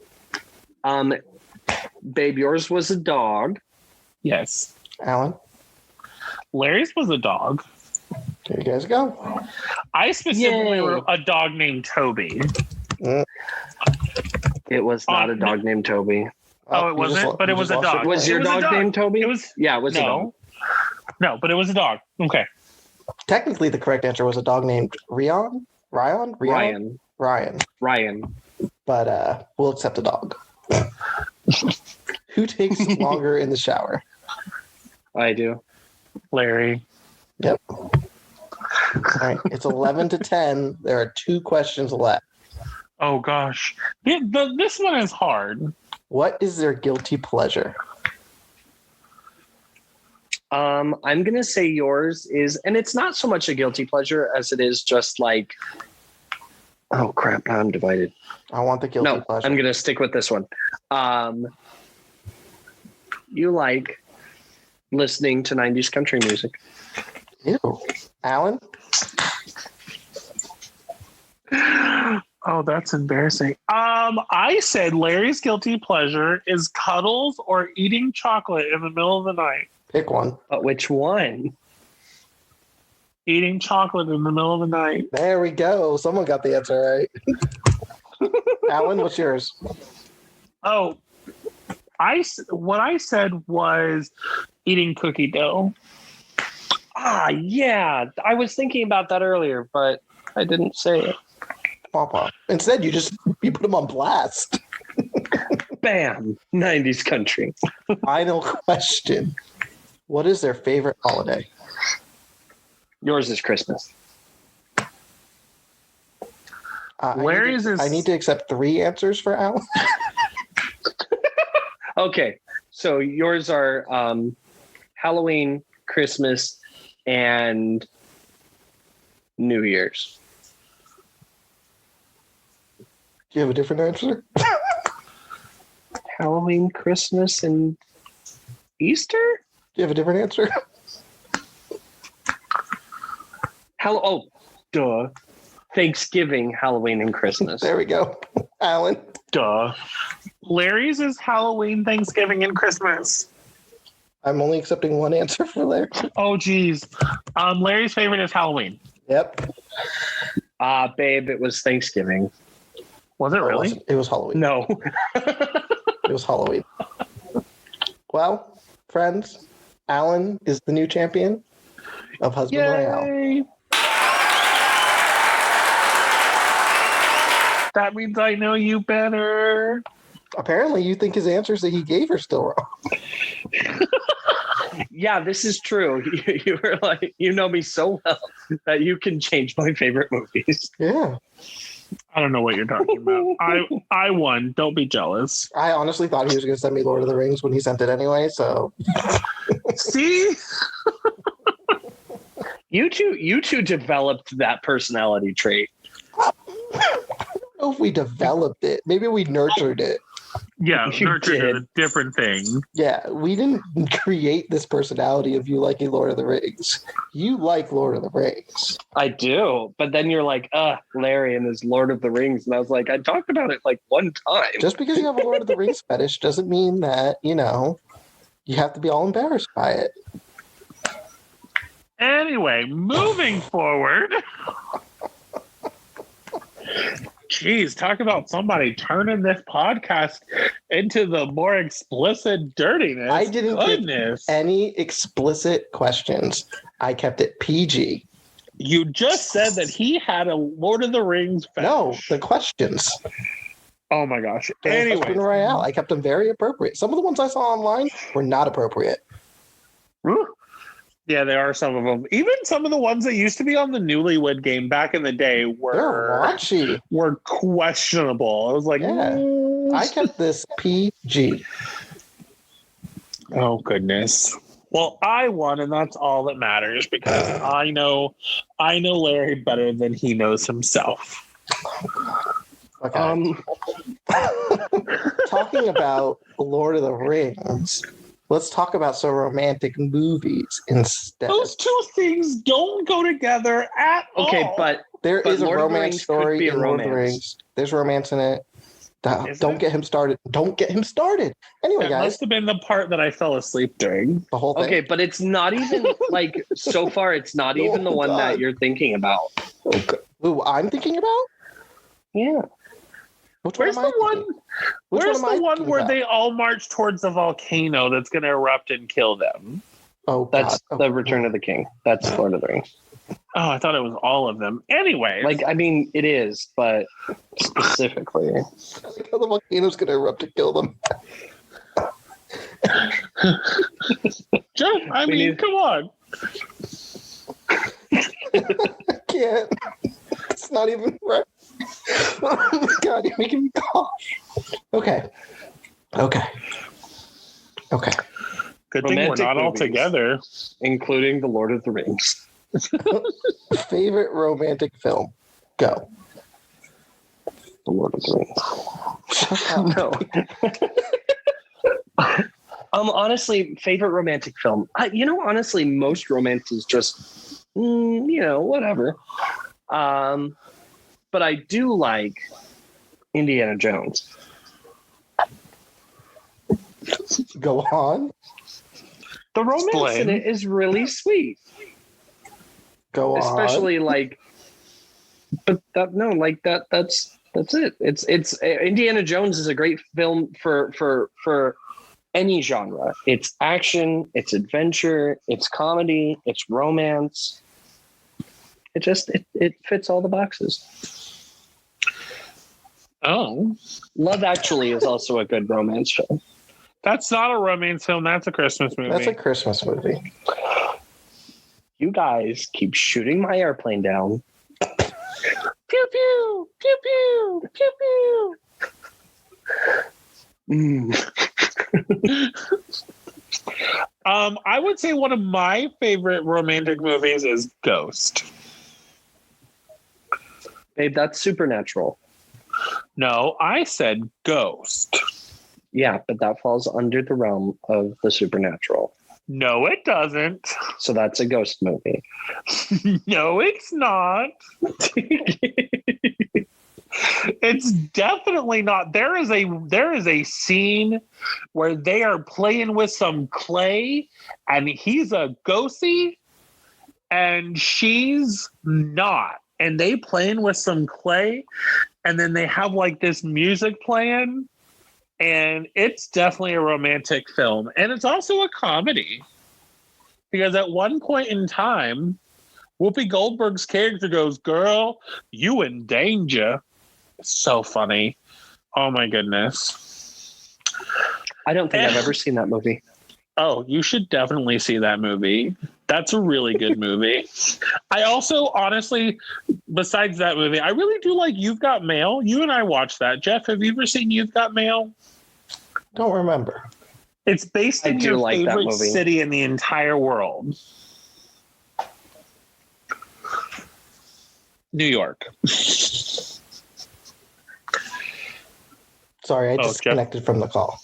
Babe, yours was a dog. Yes. Alan? Larry's was a dog. There you guys go. I specifically wrote a dog named Toby. It was not a dog named Toby. Oh, it wasn't? But it was a dog. Was your dog named Toby? It was. Yeah, it was a dog. No, but it was a dog. Okay. Technically, the correct answer was a dog named Ryan. But we'll accept a dog. Who takes longer in the shower? I do. Larry. Yep. All right. It's 11-10. There are 2 questions left. Oh, gosh. This one is hard. What is their guilty pleasure? I'm going to say yours is, and it's not so much a guilty pleasure as it is just like, oh, crap, now I'm divided. I want the guilty pleasure. I'm going to stick with this one. You like listening to 90s country music. Ew. Alan? Oh, that's embarrassing. I said Larry's guilty pleasure is cuddles or eating chocolate in the middle of the night. Pick one. But which one? Eating chocolate in the middle of the night. There we go. Someone got the answer right. Alan, what's yours? Oh, what I said was eating cookie dough. Yeah. I was thinking about that earlier, but I didn't say it. Papa. Instead, you put them on blast. Bam. 90s country. Final question. What is their favorite holiday? Yours is Christmas. I need to accept 3 answers for Alan. Okay. So yours are Halloween, Christmas, and New Year's. Do you have a different answer? Halloween, Christmas, and Easter? Do you have a different answer? Duh. Thanksgiving, Halloween, and Christmas. There we go. Alan. Duh. Larry's is Halloween, Thanksgiving, and Christmas. I'm only accepting 1 answer for Larry. Oh, geez. Larry's favorite is Halloween. Yep. Babe, it was Thanksgiving. Was it really? It was Halloween. No. It was Halloween. Well, friends, Alan is the new champion of Husband Royale. Yay! That means I know you better. Apparently, you think his answers that he gave are still wrong. Yeah, this is true. You were like, you know me so well that you can change my favorite movies. Yeah. I don't know what you're talking about. I won. Don't be jealous. I honestly thought he was going to send me Lord of the Rings when he sent it anyway, so. See? You two developed that personality trait. I don't know if we developed it. Maybe we nurtured it. Yeah, You nurture did. is a different thing. Yeah, we didn't create this personality of you liking Lord of the Rings. You like Lord of the Rings. I do, but then you're like, Larry and his Lord of the Rings, and I was like, I talked about it like one time. Just because you have a Lord of the Rings fetish doesn't mean that, you have to be all embarrassed by it. Anyway, moving forward. Jeez, talk about somebody turning this podcast into the more explicit dirtiness. I didn't Goodness. give any explicit questions. I kept it PG. You just said that he had a Lord of the Rings fetish. No, the questions. Oh my gosh. Husband Anyway. Royale. I kept them very appropriate. Some of the ones I saw online were not appropriate. Yeah, there are some of them. Even some of the ones that used to be on the Newlywed Game back in the day They're were raunchy. questionable. I was like, Yeah. I kept this PG. oh goodness. Well, I won, and that's all that matters because I know Larry better than he knows himself. Okay. Talking about Lord of the Rings, let's talk about some romantic movies instead. Those two things don't go together at all. Okay, but There is a Lord of the romance Rings story could be a in Lord of the romance. Rings. There's romance in it. Is Don't there? get him started. Don't get him started. Anyway, That guys, must have been the part that I fell asleep during. the whole thing. Okay, but it's not even like so far. It's not Oh, even the one God. that you're thinking about. Okay. Who I'm thinking about? Yeah. Which Where's one am the I one? thinking? Which Where's am I the one thinking where about? they all march towards the volcano that's going to erupt and kill them? Oh, That's God. the Return of the King. That's Lord of the Rings. Oh, I thought it was all of them. Anyway, Like, I mean, it is, but specifically. How the volcano's going to erupt and kill them. I mean, come on. I can't. It's not even right. Oh my God, you're making me cough. Okay. Good thing we're Romantic not all movies. together. Including The Lord of the Rings. Favorite romantic film? Go. The Lord of the Rings. No. Honestly, favorite romantic film. Honestly, most romance is just, whatever. But I do like Indiana Jones. Go on. The romance Explain. in it is really sweet. Go on. Especially like, but that's That's it. It's Indiana Jones is a great film for any genre. It's action, it's adventure, it's comedy, it's romance. It fits all the boxes. Oh, Love Actually is also a good romance film. that's not a romance film. That's a Christmas movie. That's a Christmas movie. You guys keep shooting my airplane down. Pew pew pew pew pew pew. I would say one of my favorite romantic movies is Ghost. Babe, that's supernatural. No, I said Ghost. Yeah, but that falls under the realm of the supernatural. No, it doesn't. So that's a ghost movie. No, it's not. It's definitely not. There is a scene where they are playing with some clay and he's a ghostie and she's not. And they playing with some clay and then they have like this music playing and it's definitely a romantic film. And it's also a comedy because at one point in time, Whoopi Goldberg's character goes, "Girl, you in danger." It's so funny. Oh my goodness. I don't think I've ever seen that movie. Oh, you should definitely see that movie. That's a really good movie. I also, honestly, besides that movie, I really do like You've Got Mail. You and I watched that. Jeff, have you ever seen You've Got Mail? Don't remember. It's based in your like that favorite movie. city in the entire world. New York. Sorry, I Oh, disconnected from the call.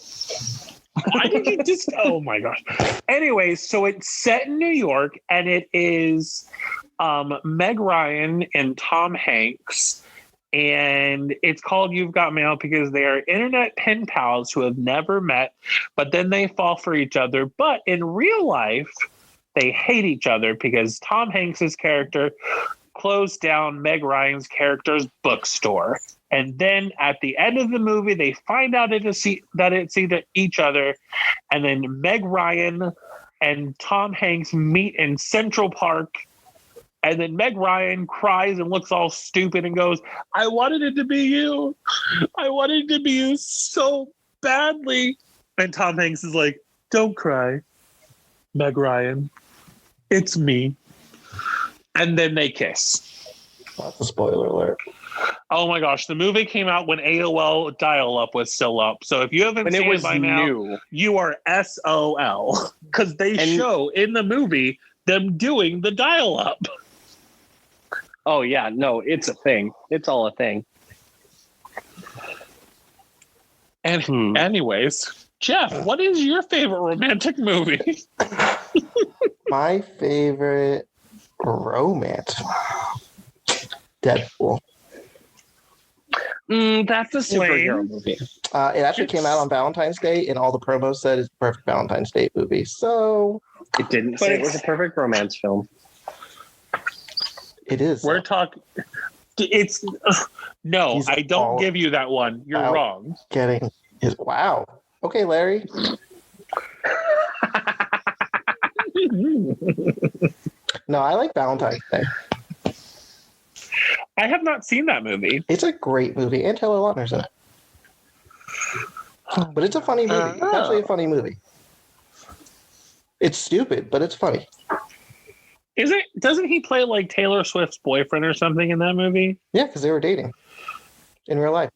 Why did you just? Oh my gosh. Anyways, so it's set in New York, and it is Meg Ryan and Tom Hanks, and it's called You've Got Mail because they are internet pen pals who have never met, but then they fall for each other. But in real life, they hate each other because Tom Hanks's character closed down Meg Ryan's character's bookstore. And then at the end of the movie, they find out that it's either each other. And then Meg Ryan and Tom Hanks meet in Central Park. And then Meg Ryan cries and looks all stupid and goes, "I wanted it to be you. I wanted it to be you so badly." And Tom Hanks is like, "Don't cry, Meg Ryan. It's me." And then they kiss. That's a spoiler alert. Oh my gosh, the movie came out when AOL dial-up was still up. So if you haven't seen it by now, you are SOL. Because they show in the movie them doing the dial-up. Oh yeah, no, it's a thing. It's all a thing. And anyways, Jeff, what is your favorite romantic movie? My favorite romance. Deadpool. That's a superhero movie. It actually came out on Valentine's Day, and all the promos said it's a perfect Valentine's Day movie. So It didn't say it was a perfect romance film. it is. We're talking. It's no, He's I don't all give you that one. You're about wrong. Getting his wow. Okay, Larry. No, I like Valentine's Day. I have not seen that movie. It's a great movie, and Taylor Lautner's in it. But it's a funny movie. It's actually a funny movie. It's stupid, but it's funny. Is it? Doesn't he play like Taylor Swift's boyfriend or something in that movie? Yeah, because they were dating in real life.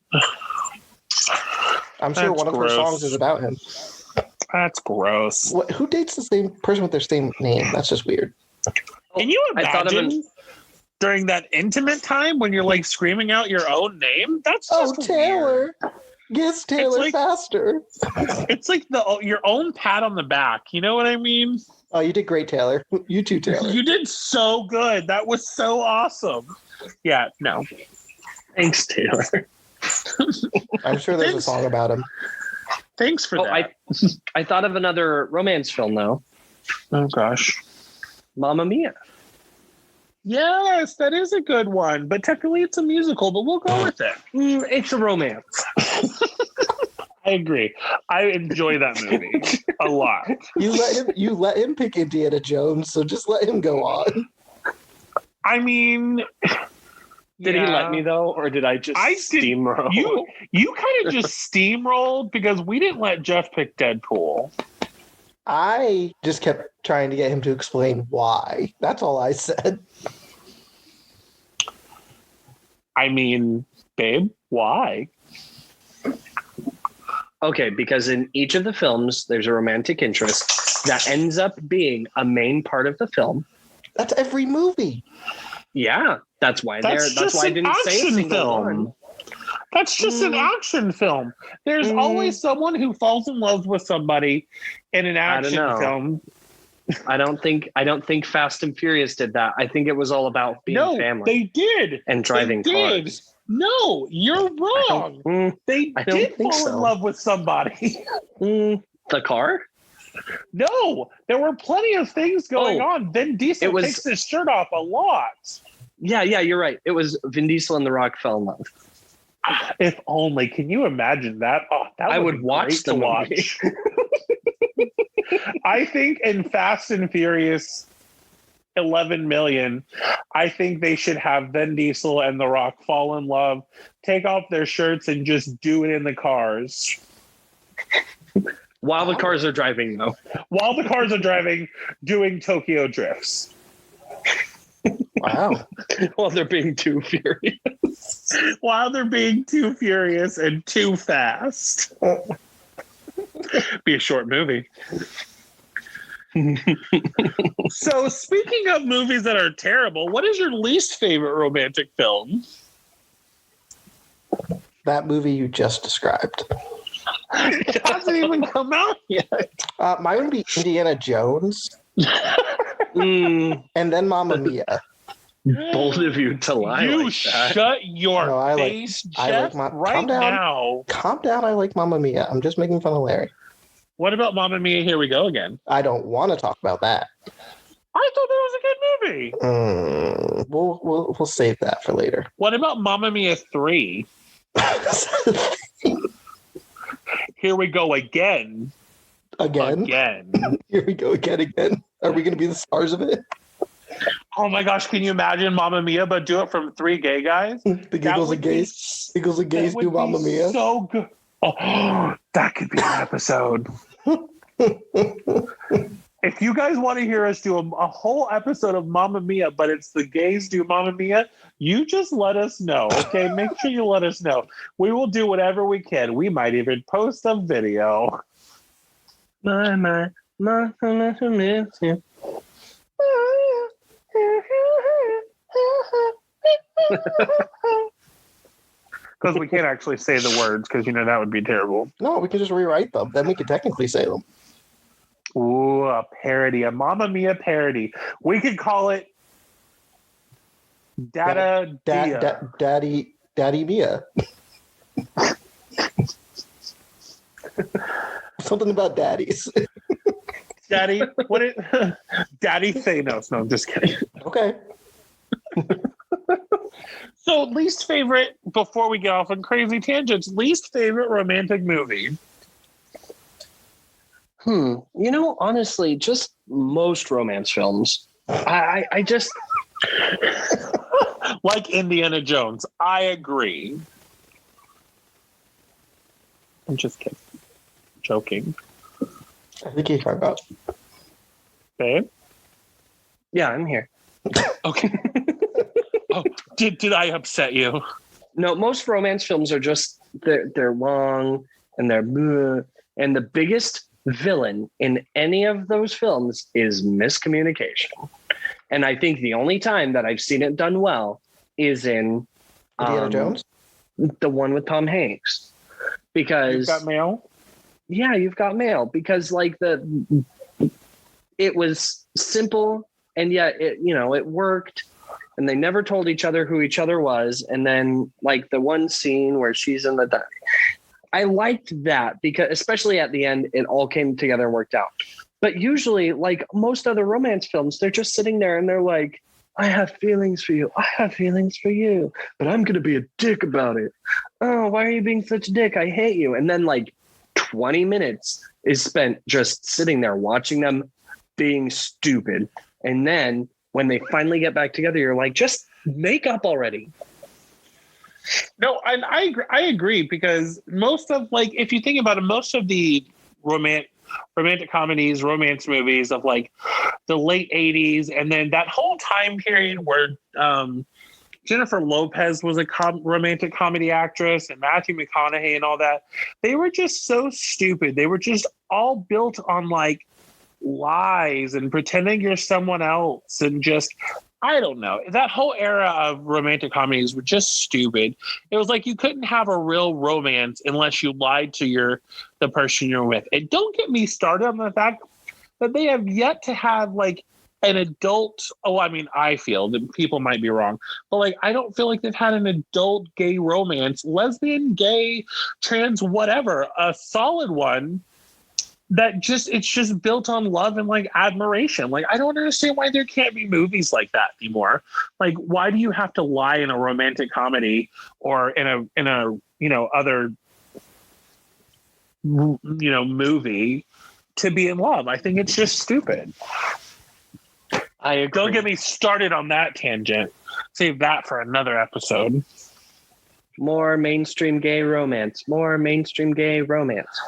I'm sure That's one of her gross. songs is about him. That's gross. Who dates the same person with their same name? That's just weird. Can you I thought of imagine during that intimate time when you're like screaming out your own name? That's just Taylor. weird. Yes, Taylor, like- faster. It's like your own pat on the back. You know what I mean? Oh, you did great, Taylor. You too, Taylor. You did so good. That was so awesome. Yeah, no. Thanks, Taylor. I'm sure there's a song about him. Thanks for that. I thought of another romance film though. Oh gosh. Mamma Mia. Yes, that is a good one. But technically it's a musical, but we'll go with it. It's a romance. I agree. I enjoy that movie a lot. You let him pick Indiana Jones, so just let him go on. I mean, Did he let me though, or did I just steamroll? You kind of just steamrolled because we didn't let Jeff pick Deadpool. I just kept trying to get him to explain why. That's all I said. I mean, babe, why? Okay, because in each of the films, there's a romantic interest that ends up being a main part of the film. That's every movie. Yeah, that's why I didn't say a single one. That's just an action film. There's always someone who falls in love with somebody in an action film. I don't think Fast and Furious did that. I think it was all about being family. They did. And driving cars. No, you're wrong. They did fall in love with somebody. The car? No, there were plenty of things going on. Vin Diesel takes his shirt off a lot. Yeah, you're right. It was Vin Diesel and The Rock fell in love. If only. Can you imagine that? Oh, I would watch the movie. I think in Fast and Furious 11 million, I think they should have Vin Diesel and The Rock fall in love, take off their shirts, and just do it in the cars. While the cars are driving, though. While the cars are driving, doing Tokyo drifts. Wow. While they're being too furious. While they're being too furious and too fast. Be a short movie. So, speaking of movies that are terrible, what is your least favorite romantic film? That movie you just described. It hasn't even come out yet. Mine would be Indiana Jones. And then Mamma Mia. Bold of you to lie. You like that. Shut your face, Jeff, right now. Calm down. I like Mamma Mia. I'm just making fun of Larry. What about Mamma Mia? Here we go again. I don't want to talk about that. I thought that was a good movie. We'll save that for later. What about Mamma Mia 3? Here we go again. Again. Here we go again. Are we going to be the stars of it? Oh my gosh, can you imagine Mamma Mia, but do it from 3 gay guys? The giggles and gays. Giggles and gays do Mamma Mia. So good. Oh, that could be an episode. If you guys want to hear us do a whole episode of Mamma Mia, but it's the gays do Mamma Mia, you just let us know, okay? Make sure you let us know. We will do whatever we can. We might even post a video. My, Because we can't actually say the words, because that would be terrible. No, we can just rewrite them. Then we can technically say them. Ooh, a parody, a Mamma Mia parody. We could call it Daddy Mia. Something about daddies. Daddy, Daddy Thanos. No, I'm just kidding. Okay. So, least favorite, before we get off on crazy tangents, least favorite romantic movie? Honestly, just most romance films. I just... Like Indiana Jones. I agree. I'm just kidding. Joking. I think he's talking about. Babe? Yeah, I'm here. Okay. Oh, did I upset you? No, most romance films are just they're long and they're bleh, and the biggest villain in any of those films is miscommunication. And I think the only time that I've seen it done well is in Indiana Jones, the one with Tom Hanks, because You've Got Mail. Yeah, You've Got Mail, because it was simple and yet it worked. And they never told each other who each other was. And then the one scene where she's in the I liked that because especially at the end, it all came together and worked out. But usually, like most other romance films, they're just sitting there and they're like, I have feelings for you. I have feelings for you, but I'm going to be a dick about it. Oh, why are you being such a dick? I hate you. And then like 20 minutes is spent just sitting there watching them being stupid. And then when they finally get back together, you're like, just make up already. No, and I agree, because most of, like, if you think about it, most of the romantic comedies, romance movies of like the late 80s, and then that whole time period where Jennifer Lopez was a romantic comedy actress, and Matthew McConaughey and all that, they were just so stupid. They were just all built on like lies and pretending you're someone else, and just, I don't know. That whole era of romantic comedies were just stupid. It was like you couldn't have a real romance unless you lied to the person you're with. And don't get me started on the fact that they have yet to have like an adult. Oh, I mean, I feel that people might be wrong, but like, I don't feel like they've had an adult gay romance, lesbian, gay, trans, whatever, a solid one. It's just built on love and like admiration. Like, I don't understand why there can't be movies like that anymore. Like, why do you have to lie in a romantic comedy or in a other movie to be in love? I think it's just stupid. I agree. Don't get me started on that tangent. Save that for another episode. More mainstream gay romance. More mainstream gay romance.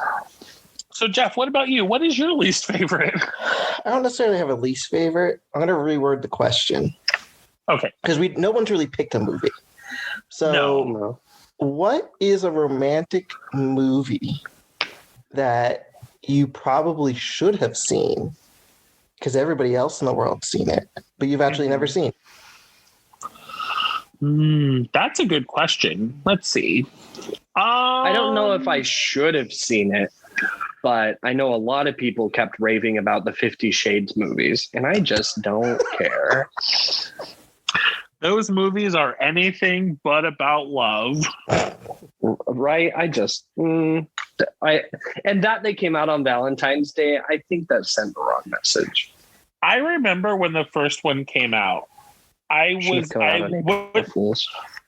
So, Jeff, what about you? What is your least favorite? I don't necessarily have a least favorite. I'm going to reword the question. Okay. Because no one's really picked a movie. So, No. What is a romantic movie that you probably should have seen because everybody else in the world's seen it, but you've actually never seen? That's a good question. Let's see. I don't know if I should have seen it, but I know a lot of people kept raving about the 50 Shades movies, and I just don't care. Those movies are anything but about love. Right? And that they came out on Valentine's Day, I think that sent the wrong message. I remember when the first one came out. I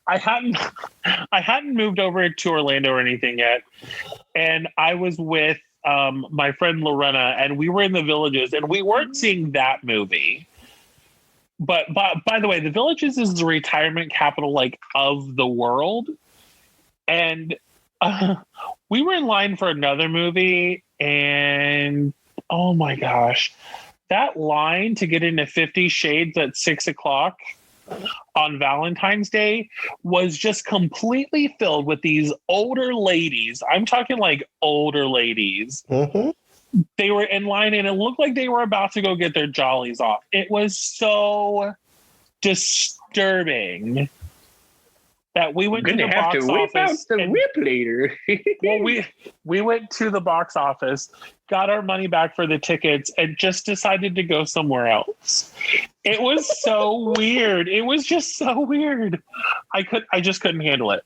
hadn't moved over to Orlando or anything yet, and I was with my friend Lorena, and we were in the Villages, and we weren't seeing that movie. But by the way, the Villages is the retirement capital like of the world, and we were in line for another movie, and oh my gosh, that line to get into 50 Shades at 6:00 on Valentine's Day was just completely filled with these older ladies. I'm talking like older ladies. Mm-hmm. They were in line and it looked like they were about to go get their jollies off. It was so disturbing that we went to the box office. Whip later. Well, we went to the box office, got our money back for the tickets, and just decided to go somewhere else. It was so weird. It was just so weird. I just couldn't handle it.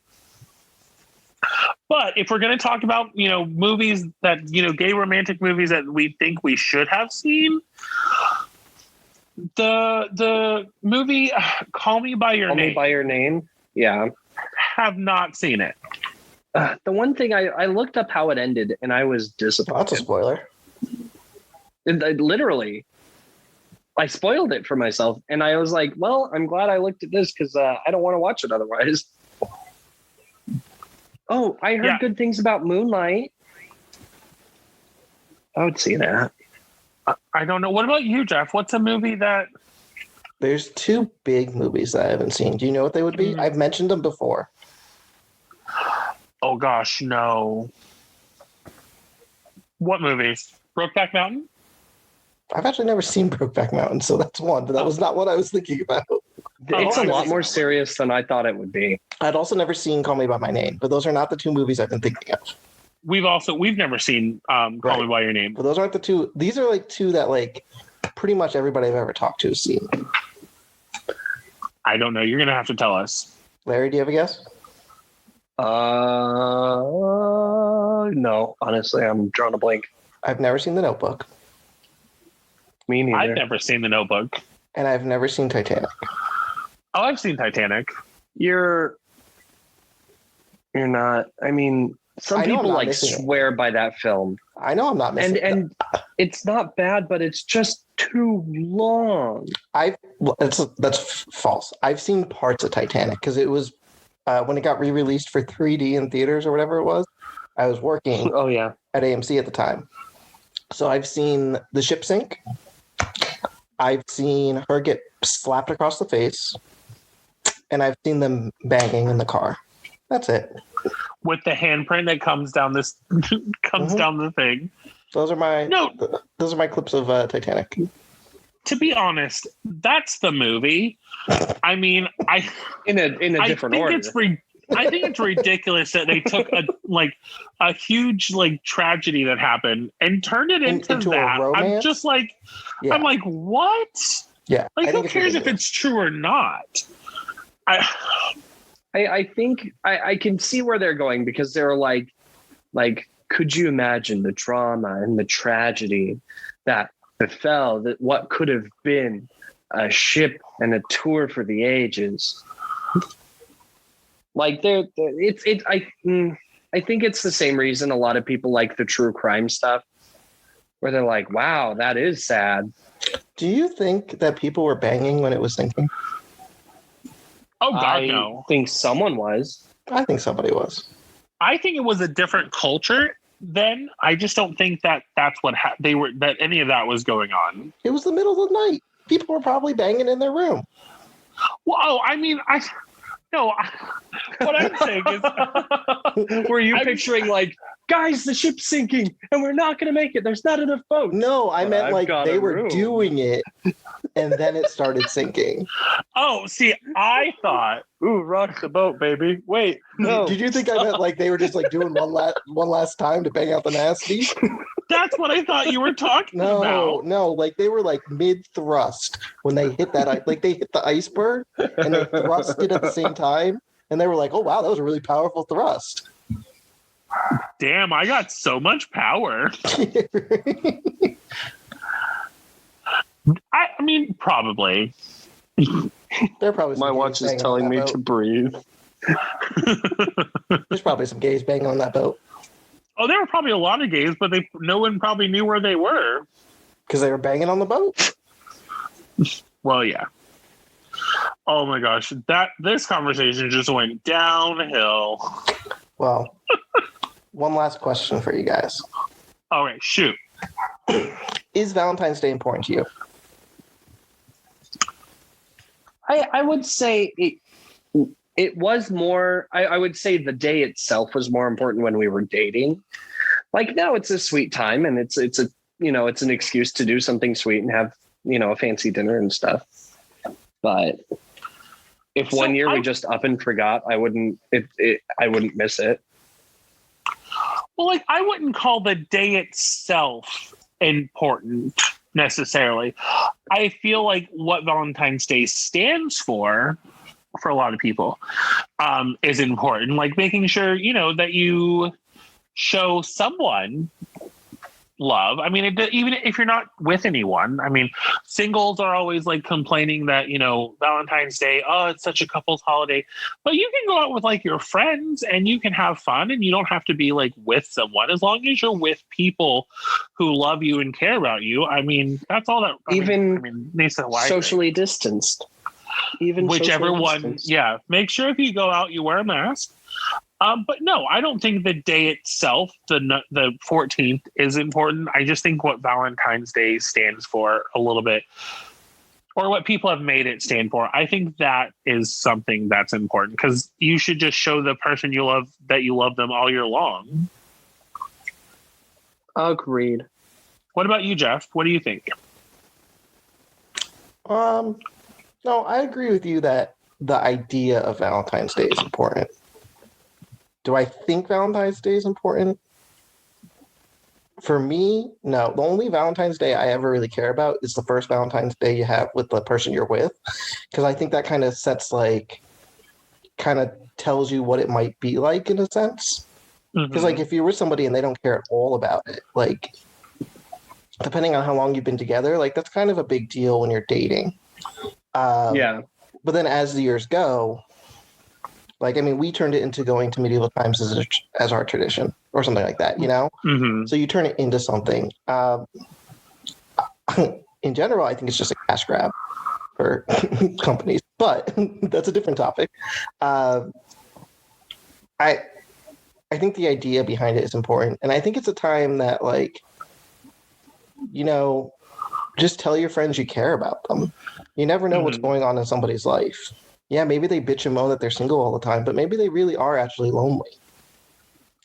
But if we're going to talk about, movies that, gay romantic movies that we think we should have seen, the movie Call Me By Your Name. Call Me By Your Name? Yeah. Have not seen it. The one thing I looked up how it ended and I was disappointed. That's a spoiler. Literally, I spoiled it for myself. And I was like, well, I'm glad I looked at this because I don't want to watch it otherwise. Oh, I heard good things about Moonlight. I would see that. I don't know. What about you, Jeff? What's a movie that... There's two big movies that I haven't seen. Do you know what they would be? I've mentioned them before. Oh, gosh, no. What movies? Brokeback Mountain? I've actually never seen Brokeback Mountain, so that's one, but that was not what I was thinking about. It's a lot more serious than I thought it would be. I'd also never seen Call Me By My Name, but those are not the two movies I've been thinking of. We've never seen Call Me By Your Name. But those aren't the two. These are like two that like pretty much everybody I've ever talked to has seen. I don't know. You're going to have to tell us. Larry, do you have a guess? No, honestly, I'm drawing a blank. I've never seen The Notebook. Me neither. I've never seen The Notebook. And I've never seen Titanic. Oh, I've seen Titanic. You're not. I mean, some I know I'm people not like missing it. swear by that film, I know I'm not missing and it's not bad, but it's just too long. That's false. I've seen parts of Titanic because it was when it got re-released for 3D in theaters or whatever it was. I was working Oh yeah. at AMC at the time, so I've seen the ship sink. I've seen her get slapped across the face, and I've seen them banging in the car. That's it. With the handprint that comes down this down the thing. Those are my clips of Titanic. To be honest, that's the movie. I mean, In a different order. I think it's ridiculous that they took a huge tragedy that happened and turned it into that. A romance? I'm just like, Yeah. I'm like, what? Yeah. Like, who cares if it's true or not? I think I can see where they're going, because they're like, could you imagine the drama and the tragedy that befell, that what could have been a ship and a tour for the ages? Like I think it's the same reason a lot of people like the true crime stuff, where they're like, wow, that is sad. Do you think that people were banging when it was sinking? Oh God, I no. think someone was. I think somebody was. I think it was a different culture then. I just don't think that that's what that any of that was going on. It was the middle of the night. People were probably banging in their room. Well, I mean, what I'm saying is, were you picturing like, guys, the ship's sinking and we're not going to make it, there's not enough boats? No, I meant like they were room. doing it and then it started sinking. Oh, see, I thought, ooh, rock the boat, baby. Wait, no. Did you think I meant like they were just like doing one last time to bang out the nasty? That's what I thought you were talking about. No, like they were like mid thrust when they hit that, like they hit the iceberg and they thrusted at the same time, and they were like, "Oh wow, that was a really powerful thrust." Damn, I got so much power. I mean, probably. There are probably my watch is telling me to breathe. There's probably some gays banging on that boat. Oh, there were probably a lot of gays, but no one probably knew where they were. Because they were banging on the boat? Well, yeah. Oh my gosh, this conversation just went downhill. Well, one last question for you guys. All right, shoot. Is Valentine's Day important to you? I would say it was more, I would say the day itself was more important when we were dating. Like now it's a sweet time and it's an excuse to do something sweet and have, a fancy dinner and stuff. But if one year we just up and forgot, I wouldn't miss it. Well, like I wouldn't call the day itself important necessarily. I feel like what Valentine's Day stands for a lot of people, is important. Like making sure, that you show someone love. I mean, even if you're not with anyone, I mean, singles are always like complaining that, Valentine's Day, oh, it's such a couple's holiday, but you can go out with like your friends and you can have fun and you don't have to be like with someone, as long as you're with people who love you and care about you. I mean, that's all that, socially distanced. Even whichever one. Yeah. Make sure if you go out, you wear a mask. But no, I don't think the day itself, the 14th, is important. I just think what Valentine's Day stands for a little bit, or what people have made it stand for, I think that is something that's important, because you should just show the person you love that you love them all year long. Agreed. What about you, Jeff? What do you think? No, I agree with you that the idea of Valentine's Day is important. Do I think Valentine's Day is important? For me, no. The only Valentine's Day I ever really care about is the first Valentine's Day you have with the person you're with. Because I think that kind of tells you what it might be like in a sense. Because like if you're with somebody and they don't care at all about it, like depending on how long you've been together, like that's kind of a big deal when you're dating. Yeah. But then as the years go, like, I mean, we turned it into going to medieval times as our tradition or something like that, you know? Mm-hmm. So you turn it into something. In general, I think it's just a cash grab for companies, but that's a different topic. I think the idea behind it is important. And I think it's a time that, like, you know, just tell your friends you care about them. You never know what's going on in somebody's life. Yeah, maybe they bitch and moan that they're single all the time, but maybe they really are actually lonely.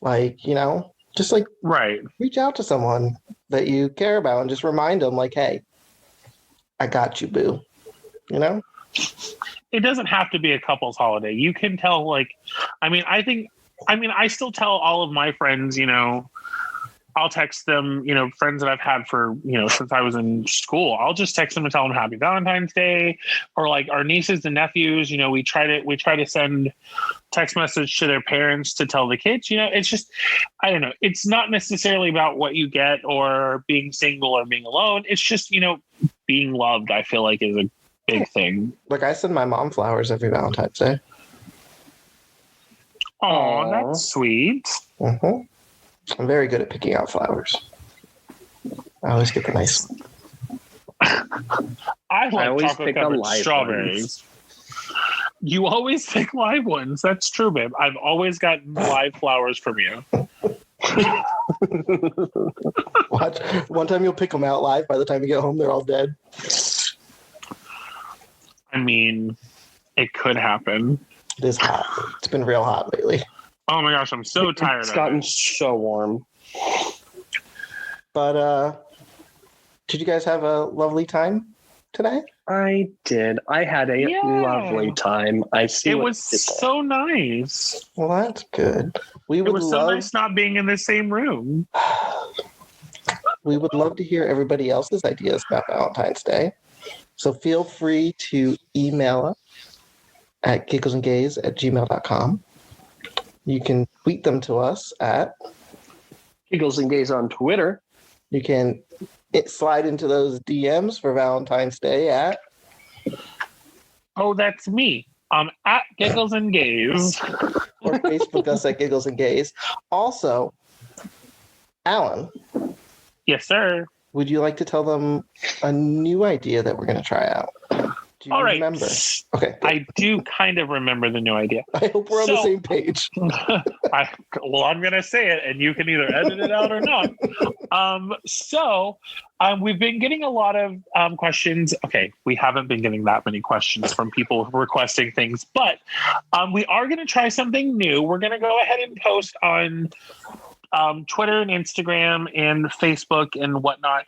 Like, you know, just like reach out to someone that you care about and just remind them, like, hey, I got you, boo. You know? It doesn't have to be a couple's holiday. You can tell, like, I still tell all of my friends, you know, I'll text them, you know, friends that I've had for, you know, since I was in school. I'll just text them and tell them Happy Valentine's Day, or like our nieces and nephews, you know, we try to send text message to their parents to tell the kids, you know. It's just, I don't know. It's not necessarily about what you get or being single or being alone. It's just, you know, being loved, I feel like, is a big thing. Like, I send my mom flowers every Valentine's Day. Oh, that's sweet. Mm-hmm. I'm very good at picking out flowers. I always get the nice ones. I always pick on live strawberries. You always pick live ones. That's true, babe. I've always gotten live flowers from you. Watch. One time you'll pick them out live. By the time you get home, they're all dead. I mean, it could happen. It is hot. It's been real hot lately. Oh my gosh, I'm so tired of it. It's gotten so warm. But did you guys have a lovely time today? I did. I had a lovely time. I see. It was so nice. Well, that's good. It was so nice not being in the same room. We would love to hear everybody else's ideas about Valentine's Day. So feel free to email us at gigglesandgays@gmail.com. You can tweet them to us at Giggles and Gays on Twitter. You can slide into those DMs for Valentine's Day at... Oh, that's me. At Giggles and Gays. Or Facebook us at Giggles and Gays. Also, Alan. Yes, sir. Would you like to tell them a new idea that we're going to try out? Do you remember? Okay. I do kind of remember the new idea. I hope we're on the same page. I'm going to say it, and you can either edit it out or not. We've been getting a lot of questions. Okay, we haven't been getting that many questions from people requesting things, but we are going to try something new. We're going to go ahead and post on Twitter and Instagram and Facebook and whatnot.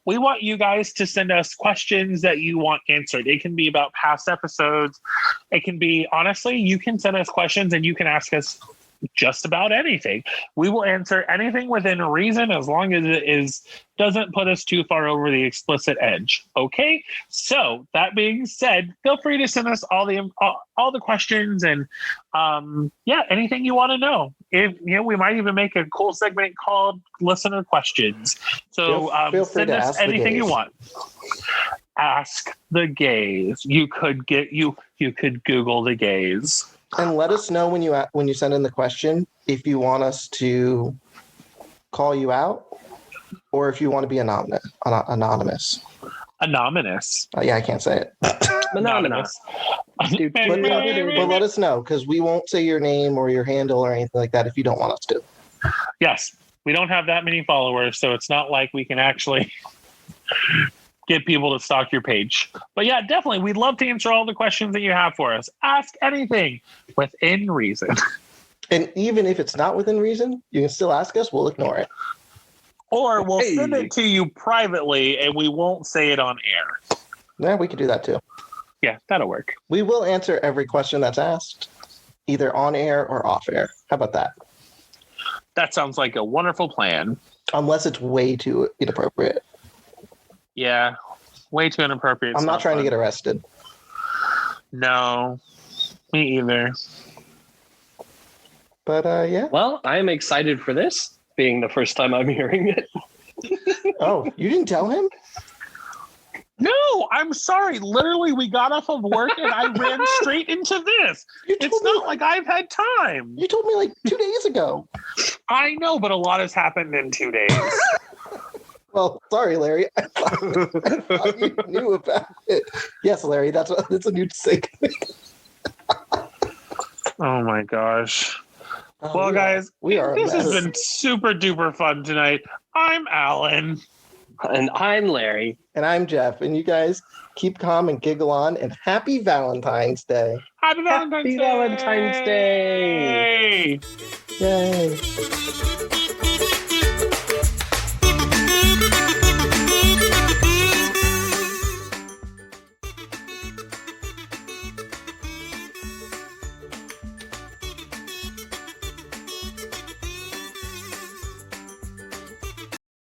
We want you guys to send us questions that you want answered. It can be about past episodes. It can be, honestly, you can send us questions and you can ask us just about anything. We will answer anything within reason as long as it doesn't put us too far over the explicit edge. Okay? So that being said, feel free to send us all the questions and anything you want to know. If we might even make a cool segment called listener questions. So feel free send to us ask anything you want. Ask the gays. You could Google the gays. And let us know when you send in the question if you want us to call you out or if you want to be anonymous. Anonymous. Yeah, I can't say it. Anonymous. But let us know, because we won't say your name or your handle or anything like that if you don't want us to. Yes. We don't have that many followers, so it's not like we can actually get people to stalk your page. But yeah, definitely. We'd love to answer all the questions that you have for us. Ask anything within reason. And even if it's not within reason, you can still ask us. We'll ignore it. Or we'll send it to you privately and we won't say it on air. Yeah, we could do that too. Yeah, that'll work. We will answer every question that's asked, either on air or off air. How about that? That sounds like a wonderful plan. Unless it's way too inappropriate. Yeah, way too inappropriate. I'm not trying to get arrested. No, me either. But yeah. Well, I'm excited for this, being the first time I'm hearing it. Oh, you didn't tell him? No, I'm sorry. Literally, we got off of work and I ran straight into this. It's not like I've had time. You told me like 2 days ago. I know, but a lot has happened in 2 days. Well, sorry, Larry. I thought you knew about it. Yes, Larry, that's a new segment. Oh my gosh. Well, We guys, are this has been super duper fun tonight. I'm Alan. And I'm Larry. And I'm Jeff. And you guys keep calm and giggle on. And happy Valentine's Day. Happy Valentine's Day. Valentine's Day. Yay.